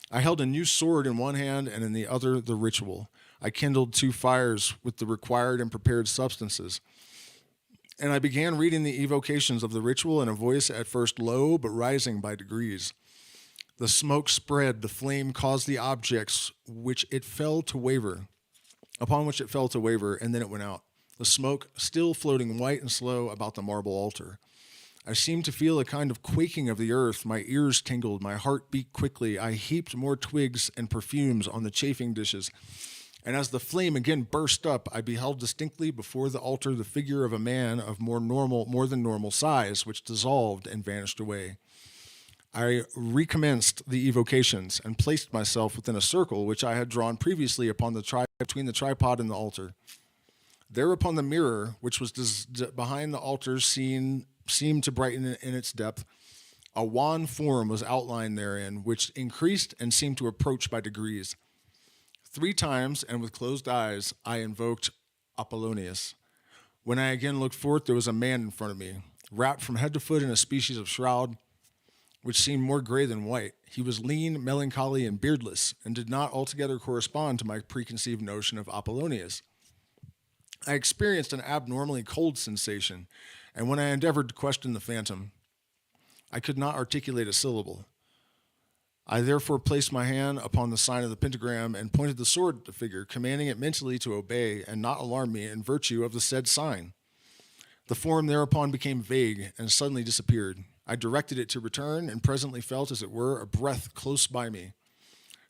I held a new sword in one hand and in the other the ritual. I kindled 2 fires with the required and prepared substances. And I began reading the evocations of the ritual in a voice at first low, but rising by degrees. The smoke spread, the flame caused the objects upon which it fell to waver, and then it went out. The smoke still floating white and slow about the marble altar. I seemed to feel a kind of quaking of the earth. My ears tingled, my heart beat quickly. I heaped more twigs and perfumes on the chafing dishes. And as the flame again burst up, I beheld distinctly before the altar the figure of a man of more than normal size, which dissolved and vanished away. I recommenced the evocations and placed myself within a circle which I had drawn previously upon between the tripod and the altar. There upon the mirror, which was behind the altar, seemed to brighten in its depth. A wan form was outlined therein, which increased and seemed to approach by degrees. 3 times, and with closed eyes, I invoked Apollonius. When I again looked forth, there was a man in front of me, wrapped from head to foot in a species of shroud, which seemed more gray than white. He was lean, melancholy, and beardless, and did not altogether correspond to my preconceived notion of Apollonius. I experienced an abnormally cold sensation, and when I endeavored to question the phantom, I could not articulate a syllable. I therefore placed my hand upon the sign of the pentagram and pointed the sword at the figure, commanding it mentally to obey and not alarm me in virtue of the said sign. The form thereupon became vague and suddenly disappeared. I directed it to return and presently felt, as it were, a breath close by me.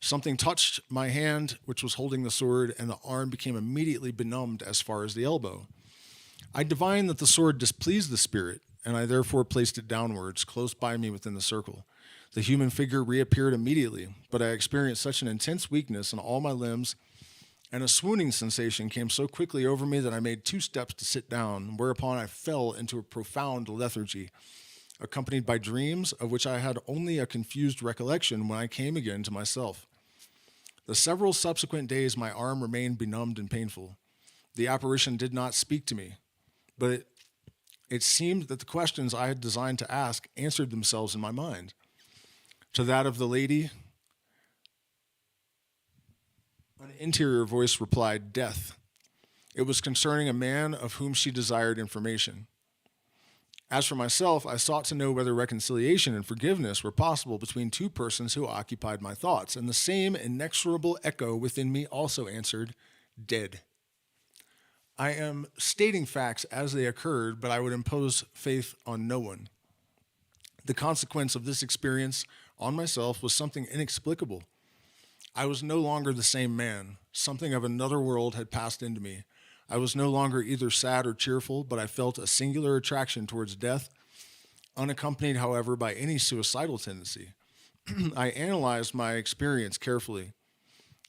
Something touched my hand, which was holding the sword, and the arm became immediately benumbed as far as the elbow. I divined that the sword displeased the spirit, and I therefore placed it downwards, close by me within the circle. The human figure reappeared immediately, but I experienced such an intense weakness in all my limbs, and a swooning sensation came so quickly over me that I made 2 steps to sit down, whereupon I fell into a profound lethargy, accompanied by dreams of which I had only a confused recollection when I came again to myself. The several subsequent days my arm remained benumbed and painful. The apparition did not speak to me, but it seemed that the questions I had designed to ask answered themselves in my mind. To that of the lady, an interior voice replied, "Death." It was concerning a man of whom she desired information. As for myself, I sought to know whether reconciliation and forgiveness were possible between 2 persons who occupied my thoughts, and the same inexorable echo within me also answered, "Dead." I am stating facts as they occurred, but I would impose faith on no one. The consequence of this experience on myself was something inexplicable. I was no longer the same man. Something of another world had passed into me. I was no longer either sad or cheerful, but I felt a singular attraction towards death, unaccompanied, however, by any suicidal tendency. I analyzed my experience carefully,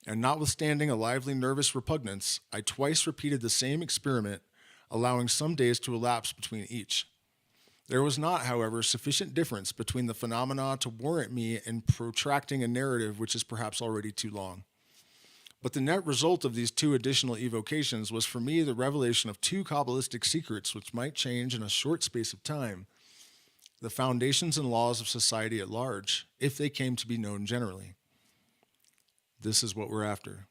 and notwithstanding a lively nervous repugnance, I twice repeated the same experiment, allowing some days to elapse between each. There was not, however, sufficient difference between the phenomena to warrant me in protracting a narrative which is perhaps already too long. But the net result of these two additional evocations was for me the revelation of two Kabbalistic secrets which might change in a short space of time the foundations and laws of society at large, if they came to be known generally. This is what we're after.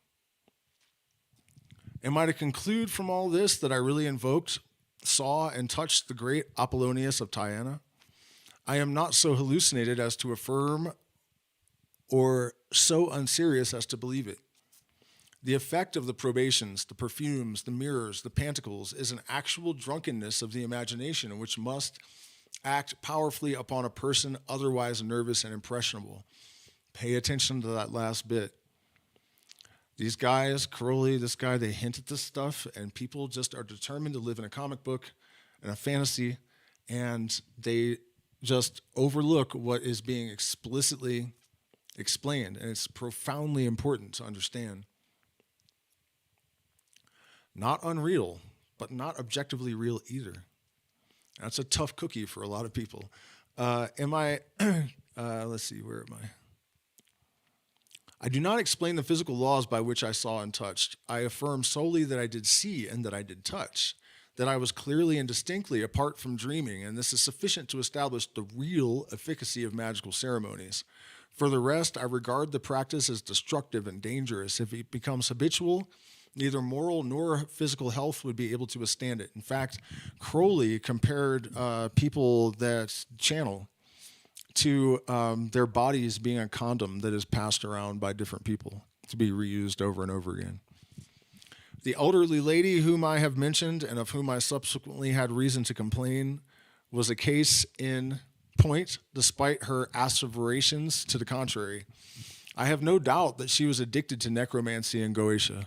Am I to conclude from all this that I really invoked, saw, and touched the great Apollonius of Tyana? I am not so hallucinated as to affirm or so unserious as to believe it. The effect of the probations, the perfumes, the mirrors, the pantacles is an actual drunkenness of the imagination which must act powerfully upon a person otherwise nervous and impressionable. Pay attention to that last bit. These guys, Crowley, this guy, they hint at this stuff, and people just are determined to live in a comic book and a fantasy, and they just overlook what is being explicitly explained, and it's profoundly important to understand. Not unreal, but not objectively real either. That's a tough cookie for a lot of people. Let's see, where am I? I do not explain the physical laws by which I saw and touched. I affirm solely that I did see and that I did touch, that I was clearly and distinctly apart from dreaming, and this is sufficient to establish the real efficacy of magical ceremonies. For the rest, I regard the practice as destructive and dangerous. If it becomes habitual, neither moral nor physical health would be able to withstand it. In fact, Crowley compared people that channel to their bodies being a condom that is passed around by different people to be reused over and over again. The elderly lady whom I have mentioned and of whom I subsequently had reason to complain was a case in point, despite her asseverations to the contrary. I have no doubt that she was addicted to necromancy and Goetia.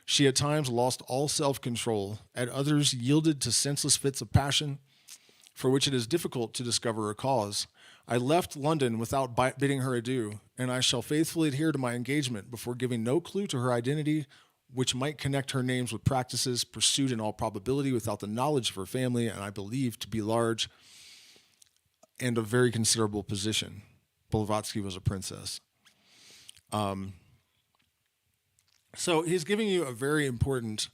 She at times lost all self-control, at others yielded to senseless fits of passion, for which it is difficult to discover a cause. I left London without bidding her adieu, and I shall faithfully adhere to my engagement before giving no clue to her identity, which might connect her names with practices pursued in all probability without the knowledge of her family, and I believe to be large and of very considerable position. Blavatsky was a princess. So he's giving you a very important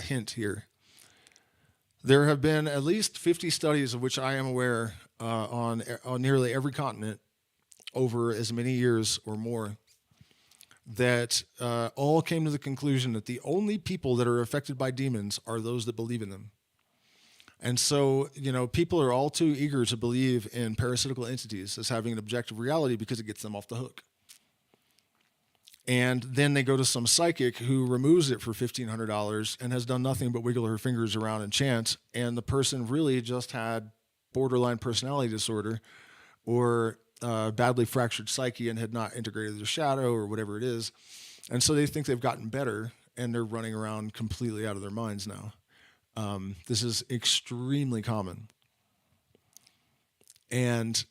hint here. There have been at least 50 studies of which I am aware on nearly every continent over as many years or more that all came to the conclusion that the only people that are affected by demons are those that believe in them. And so, people are all too eager to believe in parasitical entities as having an objective reality because it gets them off the hook. And then they go to some psychic who removes it for $1,500 and has done nothing but wiggle her fingers around and chant. And the person really just had borderline personality disorder or badly fractured psyche and had not integrated their shadow or whatever it is. And so they think they've gotten better and they're running around completely out of their minds now. This is extremely common. And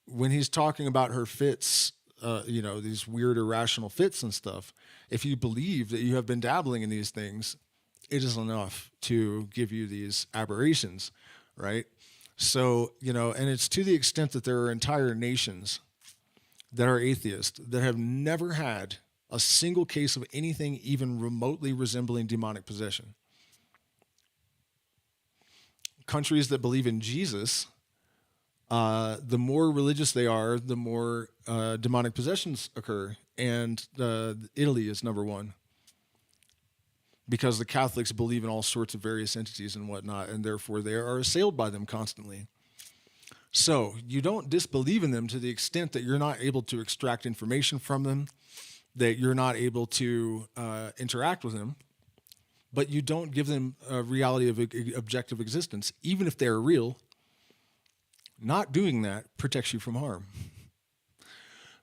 when he's talking about her fits, these weird irrational fits and stuff, if you believe that you have been dabbling in these things, it is enough to give you these aberrations, right? So, and it's to the extent that there are entire nations that are atheist that have never had a single case of anything even remotely resembling demonic possession. Countries that believe in Jesus, the more religious they are, the more demonic possessions occur. And Italy is number one because the Catholics believe in all sorts of various entities and whatnot, and therefore they are assailed by them constantly. So you don't disbelieve in them to the extent that you're not able to extract information from them, that you're not able to interact with them, but you don't give them a reality of objective existence, even if they're real. Not doing that protects you from harm.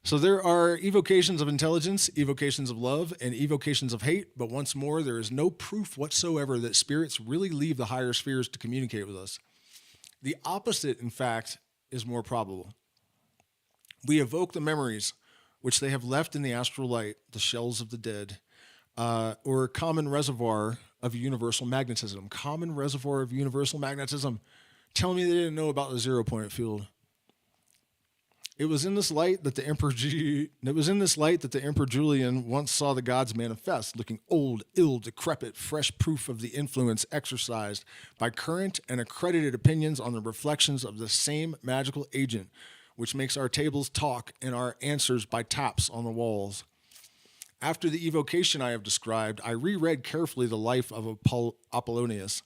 So there are evocations of intelligence, evocations of love, and evocations of hate, but once more, there is no proof whatsoever that spirits really leave the higher spheres to communicate with us. The opposite, in fact, is more probable. We evoke the memories which they have left in the astral light, the shells of the dead, or common reservoir of universal magnetism. Common reservoir of universal magnetism. telling me they didn't know about the 0 point field. It was in this light that the Emperor Julian once saw the gods manifest, looking old, ill, decrepit, fresh proof of the influence exercised by current and accredited opinions on the reflections of the same magical agent, which makes our tables talk and our answers by taps on the walls. After the evocation I have described, I reread carefully the life of Apollonius,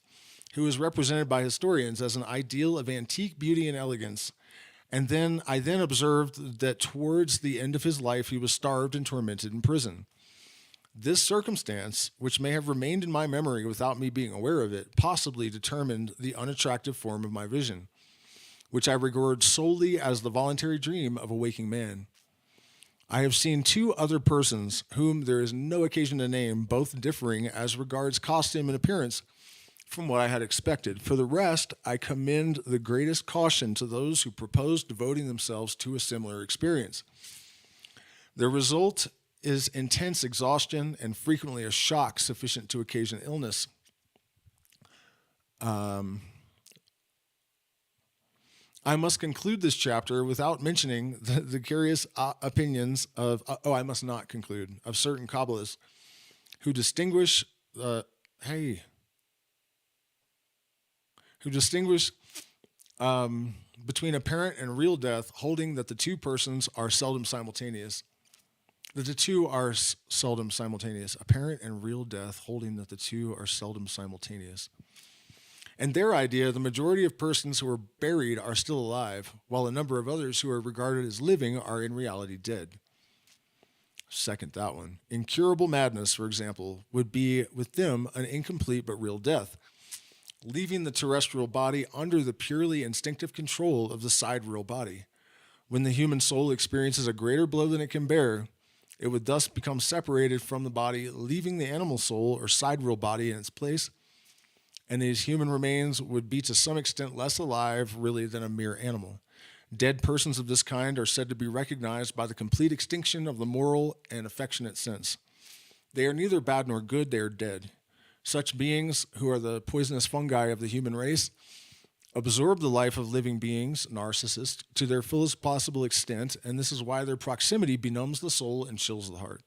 who is represented by historians as an ideal of antique beauty and elegance. And then I observed that towards the end of his life, he was starved and tormented in prison. This circumstance, which may have remained in my memory without me being aware of it, possibly determined the unattractive form of my vision, which I regard solely as the voluntary dream of a waking man. I have seen two other persons whom there is no occasion to name, both differing as regards costume and appearance from what I had expected. For the rest, I commend the greatest caution to those who propose devoting themselves to a similar experience. The result is intense exhaustion and frequently a shock sufficient to occasion illness. I must conclude this chapter without mentioning the curious opinions of, I must not conclude, of certain Kabbalists who distinguish between apparent and real death, holding that the two persons are seldom simultaneous. Apparent and real death, holding that the two are seldom simultaneous. And their idea, the majority of persons who are buried are still alive, while a number of others who are regarded as living are in reality dead. Second that one. Incurable madness, for example, would be with them an incomplete but real death, leaving the terrestrial body under the purely instinctive control of the sidereal body. When the human soul experiences a greater blow than it can bear, it would thus become separated from the body, leaving the animal soul or sidereal body in its place, and these human remains would be to some extent less alive, really, than a mere animal. Dead persons of this kind are said to be recognized by the complete extinction of the moral and affectionate sense. They are neither bad nor good, they are dead. Such beings, who are the poisonous fungi of the human race, absorb the life of living beings, narcissists, to their fullest possible extent, and this is why their proximity benumbs the soul and chills the heart.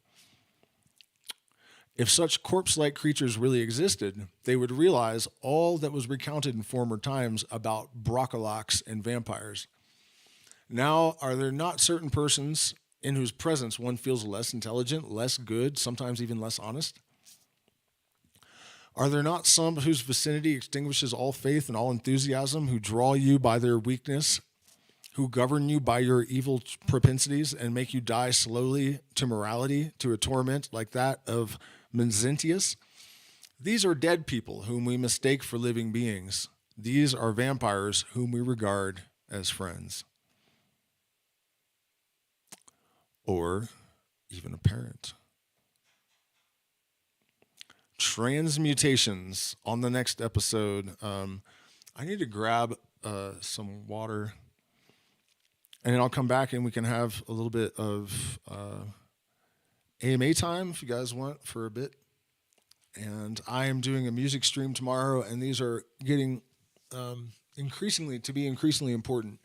If such corpse-like creatures really existed, they would realize all that was recounted in former times about broccolocks and vampires. Now, are there not certain persons in whose presence one feels less intelligent, less good, sometimes even less honest? Are there not some whose vicinity extinguishes all faith and all enthusiasm, who draw you by their weakness, who govern you by your evil propensities and make you die slowly to morality, to a torment like that of Mezentius? These are dead people whom we mistake for living beings. These are vampires whom we regard as friends. Or even a parent. Transmutations on the next episode. I need to grab some water, and then I'll come back and we can have a little bit of AMA time if you guys want for a bit. And I am doing a music stream tomorrow, and these are getting increasingly important.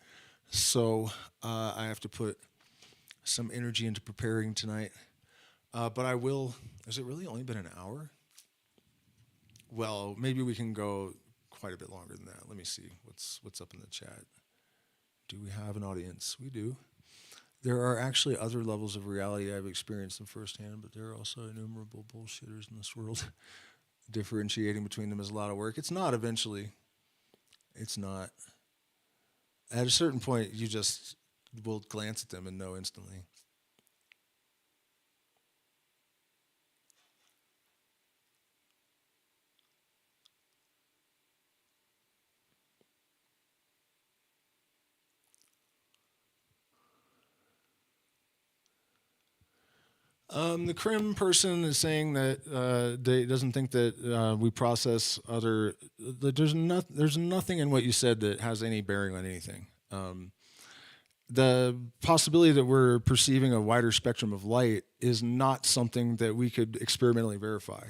So I have to put some energy into preparing tonight. But I will. Has it really only been an hour? Well, maybe we can go quite a bit longer than that. Let me see what's up in the chat. Do we have an audience? We do. There are actually other levels of reality I've experienced them firsthand, but there are also innumerable bullshitters in this world. Differentiating between them is a lot of work. It's not eventually. It's not. At a certain point, you just will glance at them and know instantly. The Krim person is saying that they doesn't think that we process other. That there's nothing in what you said that has any bearing on anything. The possibility that we're perceiving a wider spectrum of light is not something that we could experimentally verify.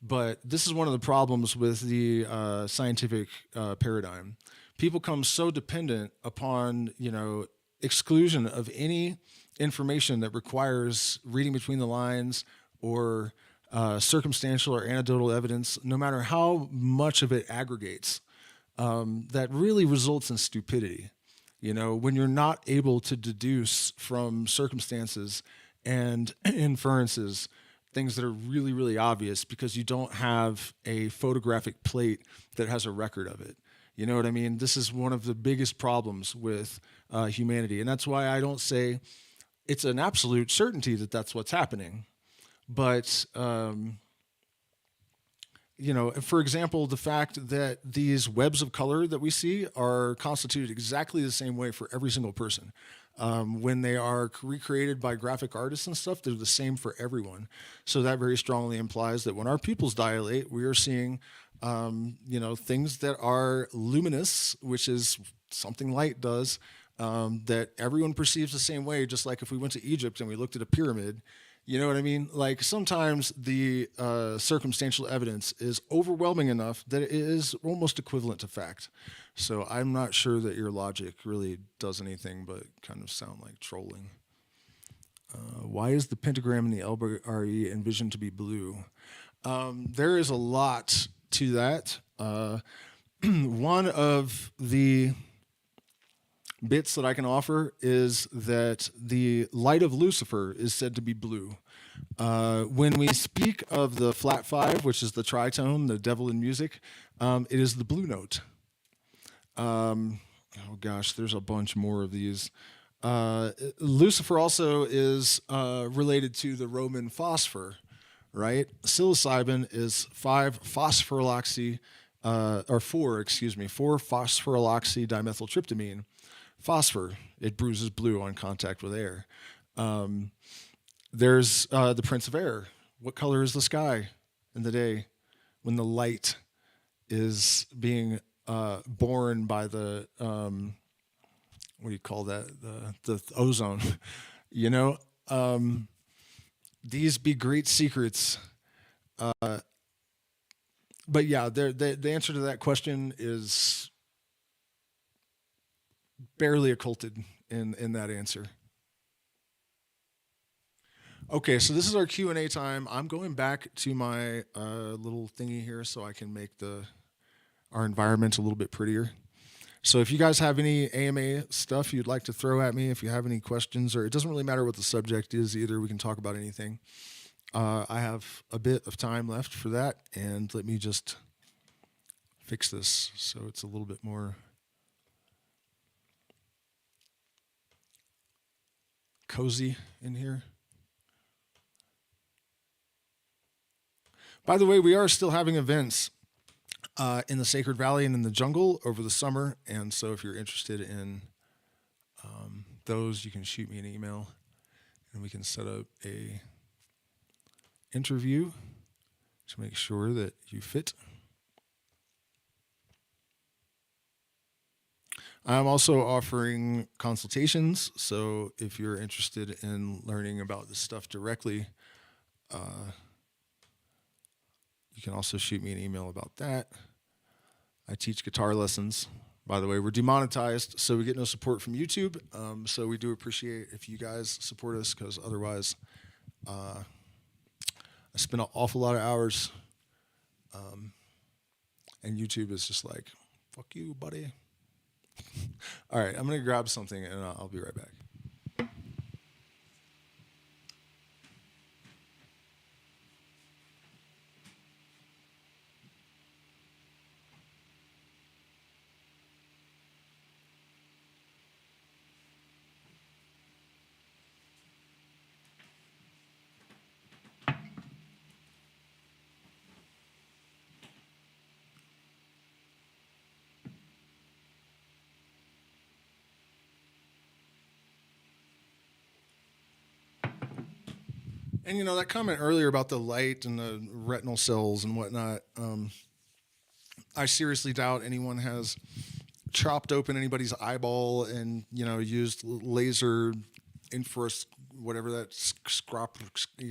But this is one of the problems with the scientific paradigm. people come so dependent upon, exclusion of any information that requires reading between the lines or circumstantial or anecdotal evidence, no matter how much of it aggregates, that really results in stupidity. When you're not able to deduce from circumstances and inferences things that are really, really obvious because you don't have a photographic plate that has a record of it. You know what I mean? This is one of the biggest problems with humanity. And that's why I don't say it's an absolute certainty that that's what's happening. But, for example, the fact that these webs of color that we see are constituted exactly the same way for every single person. When they are recreated by graphic artists and stuff, they're the same for everyone. So that very strongly implies that when our pupils dilate, we are seeing, things that are luminous, which is something light does, that everyone perceives the same way, just like if we went to Egypt and we looked at a pyramid. You know what I mean? Like sometimes the circumstantial evidence is overwhelming enough that it is almost equivalent to fact. So I'm not sure that your logic really does anything but kind of sound like trolling. Why is the pentagram in the LBRE envisioned to be blue? There is a lot to that. One of the bits that I can offer is that the light of Lucifer is said to be blue. When we speak of the flat five, which is the tritone, the devil in music, it is the blue note. Oh gosh, there's a bunch more of these. Lucifer also is related to the Roman phosphor, right? Psilocybin is 4 phosphoryloxy dimethyltryptamine. Phosphor, it bruises blue on contact with air. There's the Prince of Air. What color is the sky in the day when the light is being born by the, what do you call that? The ozone, These be great secrets. But yeah, the answer to that question is barely occulted in that answer. Okay, so this is our Q&A time. I'm going back to my little thingy here so I can make our environment a little bit prettier. So if you guys have any AMA stuff you'd like to throw at me, if you have any questions, or it doesn't really matter what the subject is either, we can talk about anything. I have a bit of time left for that, and let me just fix this so it's a little bit more cozy in here. By the way, we are still having events in the Sacred Valley and in the jungle over the summer, and so if you're interested in those, you can shoot me an email, and we can set up a interview to make sure that you fit. I'm also offering consultations, so if you're interested in learning about this stuff directly, you can also shoot me an email about that. I teach guitar lessons. By the way, we're demonetized, so we get no support from YouTube. So we do appreciate if you guys support us, because otherwise I spend an awful lot of hours, and YouTube is just like, fuck you, buddy. All right, I'm going to grab something, and I'll be right back. And that comment earlier about the light and the retinal cells and whatnot, I seriously doubt anyone has chopped open anybody's eyeball and used laser infrared, whatever that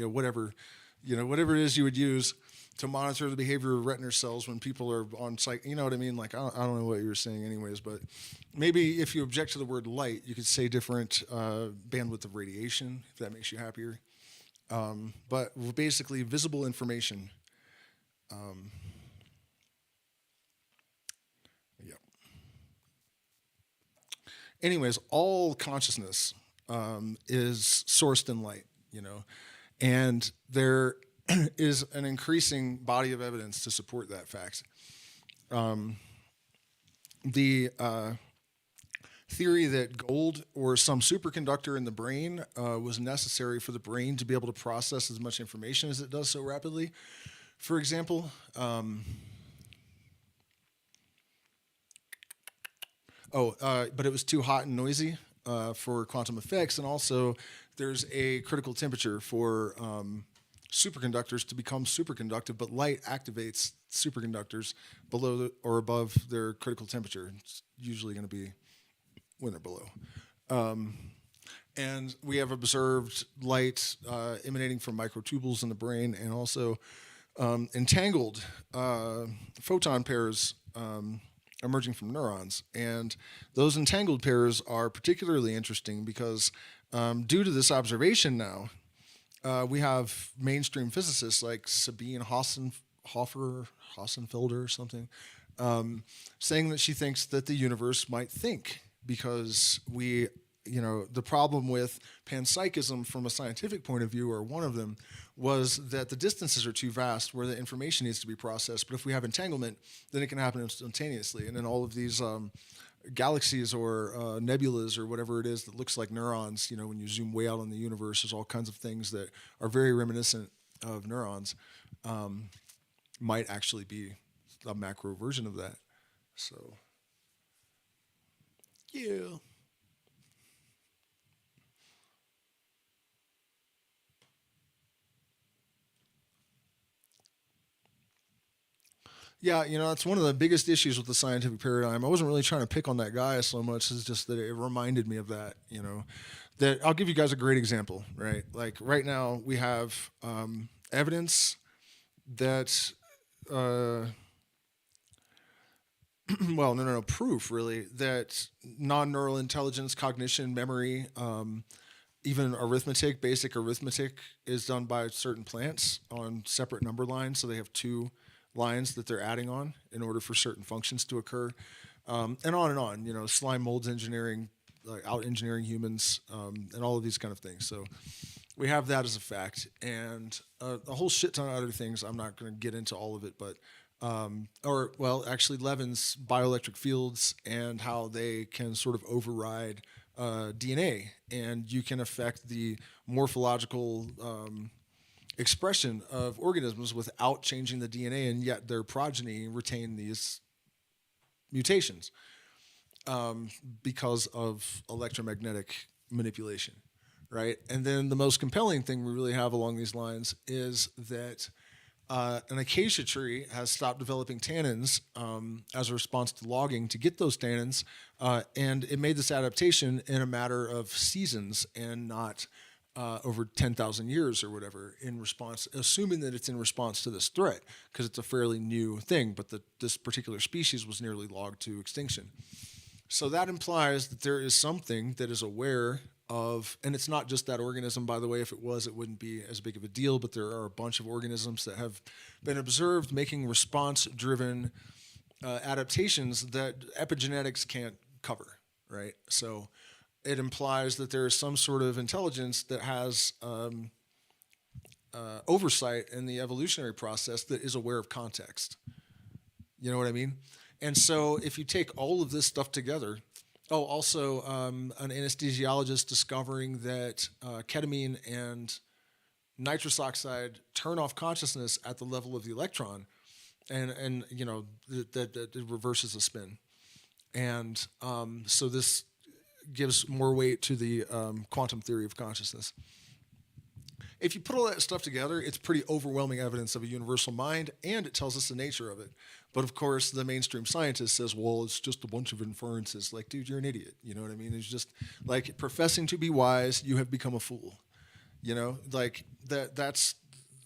whatever whatever it is you would use to monitor the behavior of retinal cells when people are on site. You know what I mean? Like, I don't know what you were saying anyways, but maybe if you object to the word light, you could say different bandwidth of radiation, if that makes you happier. But basically, visible information. Yeah. Anyways, all consciousness is sourced in light, and there is an increasing body of evidence to support that fact. The theory that gold or some superconductor in the brain was necessary for the brain to be able to process as much information as it does so rapidly. For example, but it was too hot and noisy for quantum effects, and also there's a critical temperature for superconductors to become superconductive, but light activates superconductors below or above their critical temperature. It's usually going to be when they're below. And we have observed light emanating from microtubules in the brain, and also entangled photon pairs emerging from neurons. And those entangled pairs are particularly interesting because due to this observation now, we have mainstream physicists like Sabine Hossenfelder or something, saying that she thinks that the universe might think, because the problem with panpsychism from a scientific point of view, or one of them, was that the distances are too vast where the information needs to be processed. But if we have entanglement, then it can happen instantaneously. And then all of these galaxies or nebulas or whatever it is that looks like neurons, when you zoom way out on the universe, there's all kinds of things that are very reminiscent of neurons, might actually be a macro version of that. So, yeah. Yeah, that's one of the biggest issues with the scientific paradigm. I wasn't really trying to pick on that guy so much, it's just that it reminded me of that, That I'll give you guys a great example, right? Like right now we have evidence that, proof really, that non-neural intelligence, cognition, memory, even arithmetic, basic arithmetic, is done by certain plants on separate number lines. So they have two lines that they're adding on in order for certain functions to occur, and on and on. Slime molds engineering, out engineering humans, and all of these kind of things. So we have that as a fact, and a whole shit ton of other things. I'm not going to get into all of it, but actually Levin's bioelectric fields and how they can sort of override DNA, and you can affect the morphological expression of organisms without changing the DNA, and yet their progeny retain these mutations because of electromagnetic manipulation, right? And then the most compelling thing we really have along these lines is that an acacia tree has stopped developing tannins as a response to logging to get those tannins, and it made this adaptation in a matter of seasons and not over 10,000 years or whatever, in response, assuming that it's in response to this threat, because it's a fairly new thing, but this particular species was nearly logged to extinction. So that implies that there is something that is aware of, and it's not just that organism, by the way. If it was, it wouldn't be as big of a deal, but there are a bunch of organisms that have been observed making response-driven adaptations that epigenetics can't cover, right? So it implies that there is some sort of intelligence that has oversight in the evolutionary process that is aware of context. You know what I mean? And so if you take all of this stuff together, also an anesthesiologist discovering that ketamine and nitrous oxide turn off consciousness at the level of the electron, and that it reverses the spin. And so this gives more weight to the quantum theory of consciousness. If you put all that stuff together, it's pretty overwhelming evidence of a universal mind, and it tells us the nature of it. But of course, the mainstream scientist says, well, it's just a bunch of inferences. Like, dude, you're an idiot. You know what I mean? It's just like professing to be wise, you have become a fool. Like that's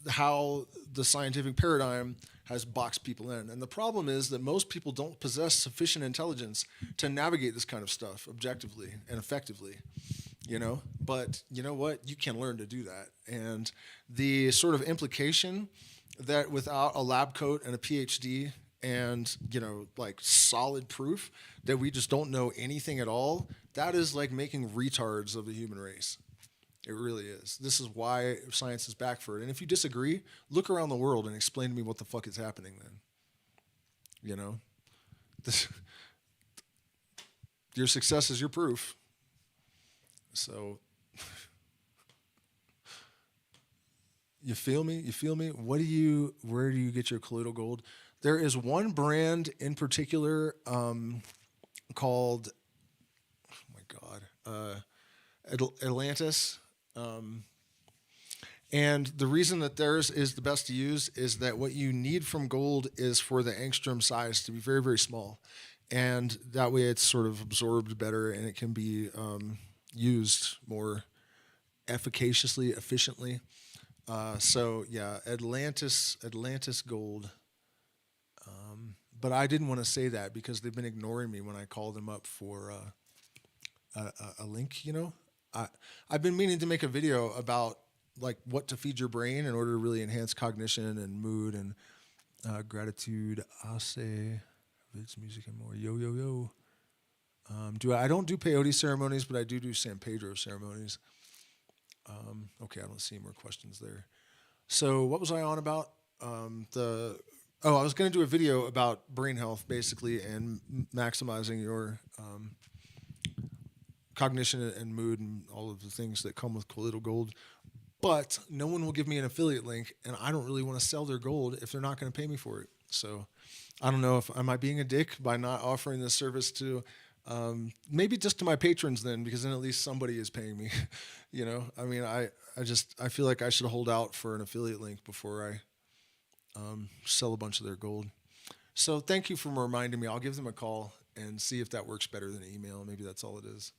how the scientific paradigm has boxed people in. And the problem is that most people don't possess sufficient intelligence to navigate this kind of stuff objectively and effectively, you know? But you know what? You can learn to do that. And the sort of implication that without a lab coat and a PhD and, you know, like solid proof that we just don't know anything at all, that is like making retards of the human race. It really is. This is why science is back for it. And if you disagree, look around the world and explain to me what the fuck is happening then. You know? Your success is your proof. So, you feel me? You feel me? Where do you get your colloidal gold? There is one brand in particular called, oh my God, Atlantis. And the reason that theirs is the best to use is that what you need from gold is for the angstrom size to be very, very small. And that way it's sort of absorbed better and it can be used more efficaciously, efficiently. So yeah, Atlantis gold. But I didn't want to say that because they've been ignoring me when I call them up for a link, you know? I've been meaning to make a video about like what to feed your brain in order to really enhance cognition and mood and gratitude. I'll say it's music and more. Yo, yo, yo. I don't do peyote ceremonies, but I do San Pedro ceremonies. Okay, I don't see any more questions there. So what was I on about? I was going to do a video about brain health, basically, and maximizing your cognition and mood and all of the things that come with colloidal gold. But no one will give me an affiliate link, and I don't really want to sell their gold if they're not going to pay me for it. So I don't know if am I being a dick by not offering this service to maybe just to my patrons then, because then at least somebody is paying me. You know, I mean, I feel like I should hold out for an affiliate link before I sell a bunch of their gold. So thank you for reminding me. I'll give them a call and see if that works better than email. Maybe that's all it is.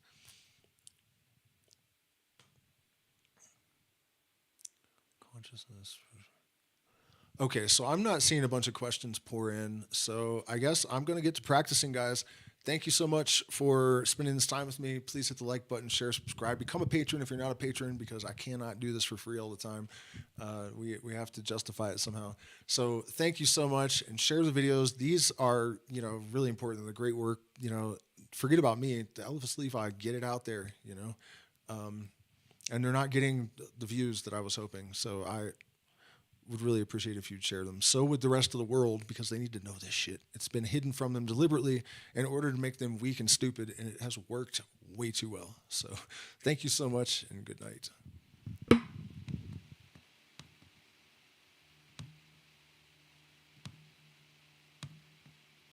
Consciousness. Okay, so I'm not seeing a bunch of questions pour in, so I guess I'm going to get to practicing, guys. Thank you so much for spending this time with me. Please hit the like button, share, subscribe. Become a patron if you're not a patron, because I cannot do this for free all the time. We have to justify it somehow. So thank you so much, and share the videos. These are, you know, really important. The great work, you know, forget about me. The Eliphas Levi, get it out there, you know. And they're not getting the views that I was hoping. So I would really appreciate if you'd share them. So would the rest of the world, because they need to know this shit. It's been hidden from them deliberately in order to make them weak and stupid, and it has worked way too well. So thank you so much, and good night.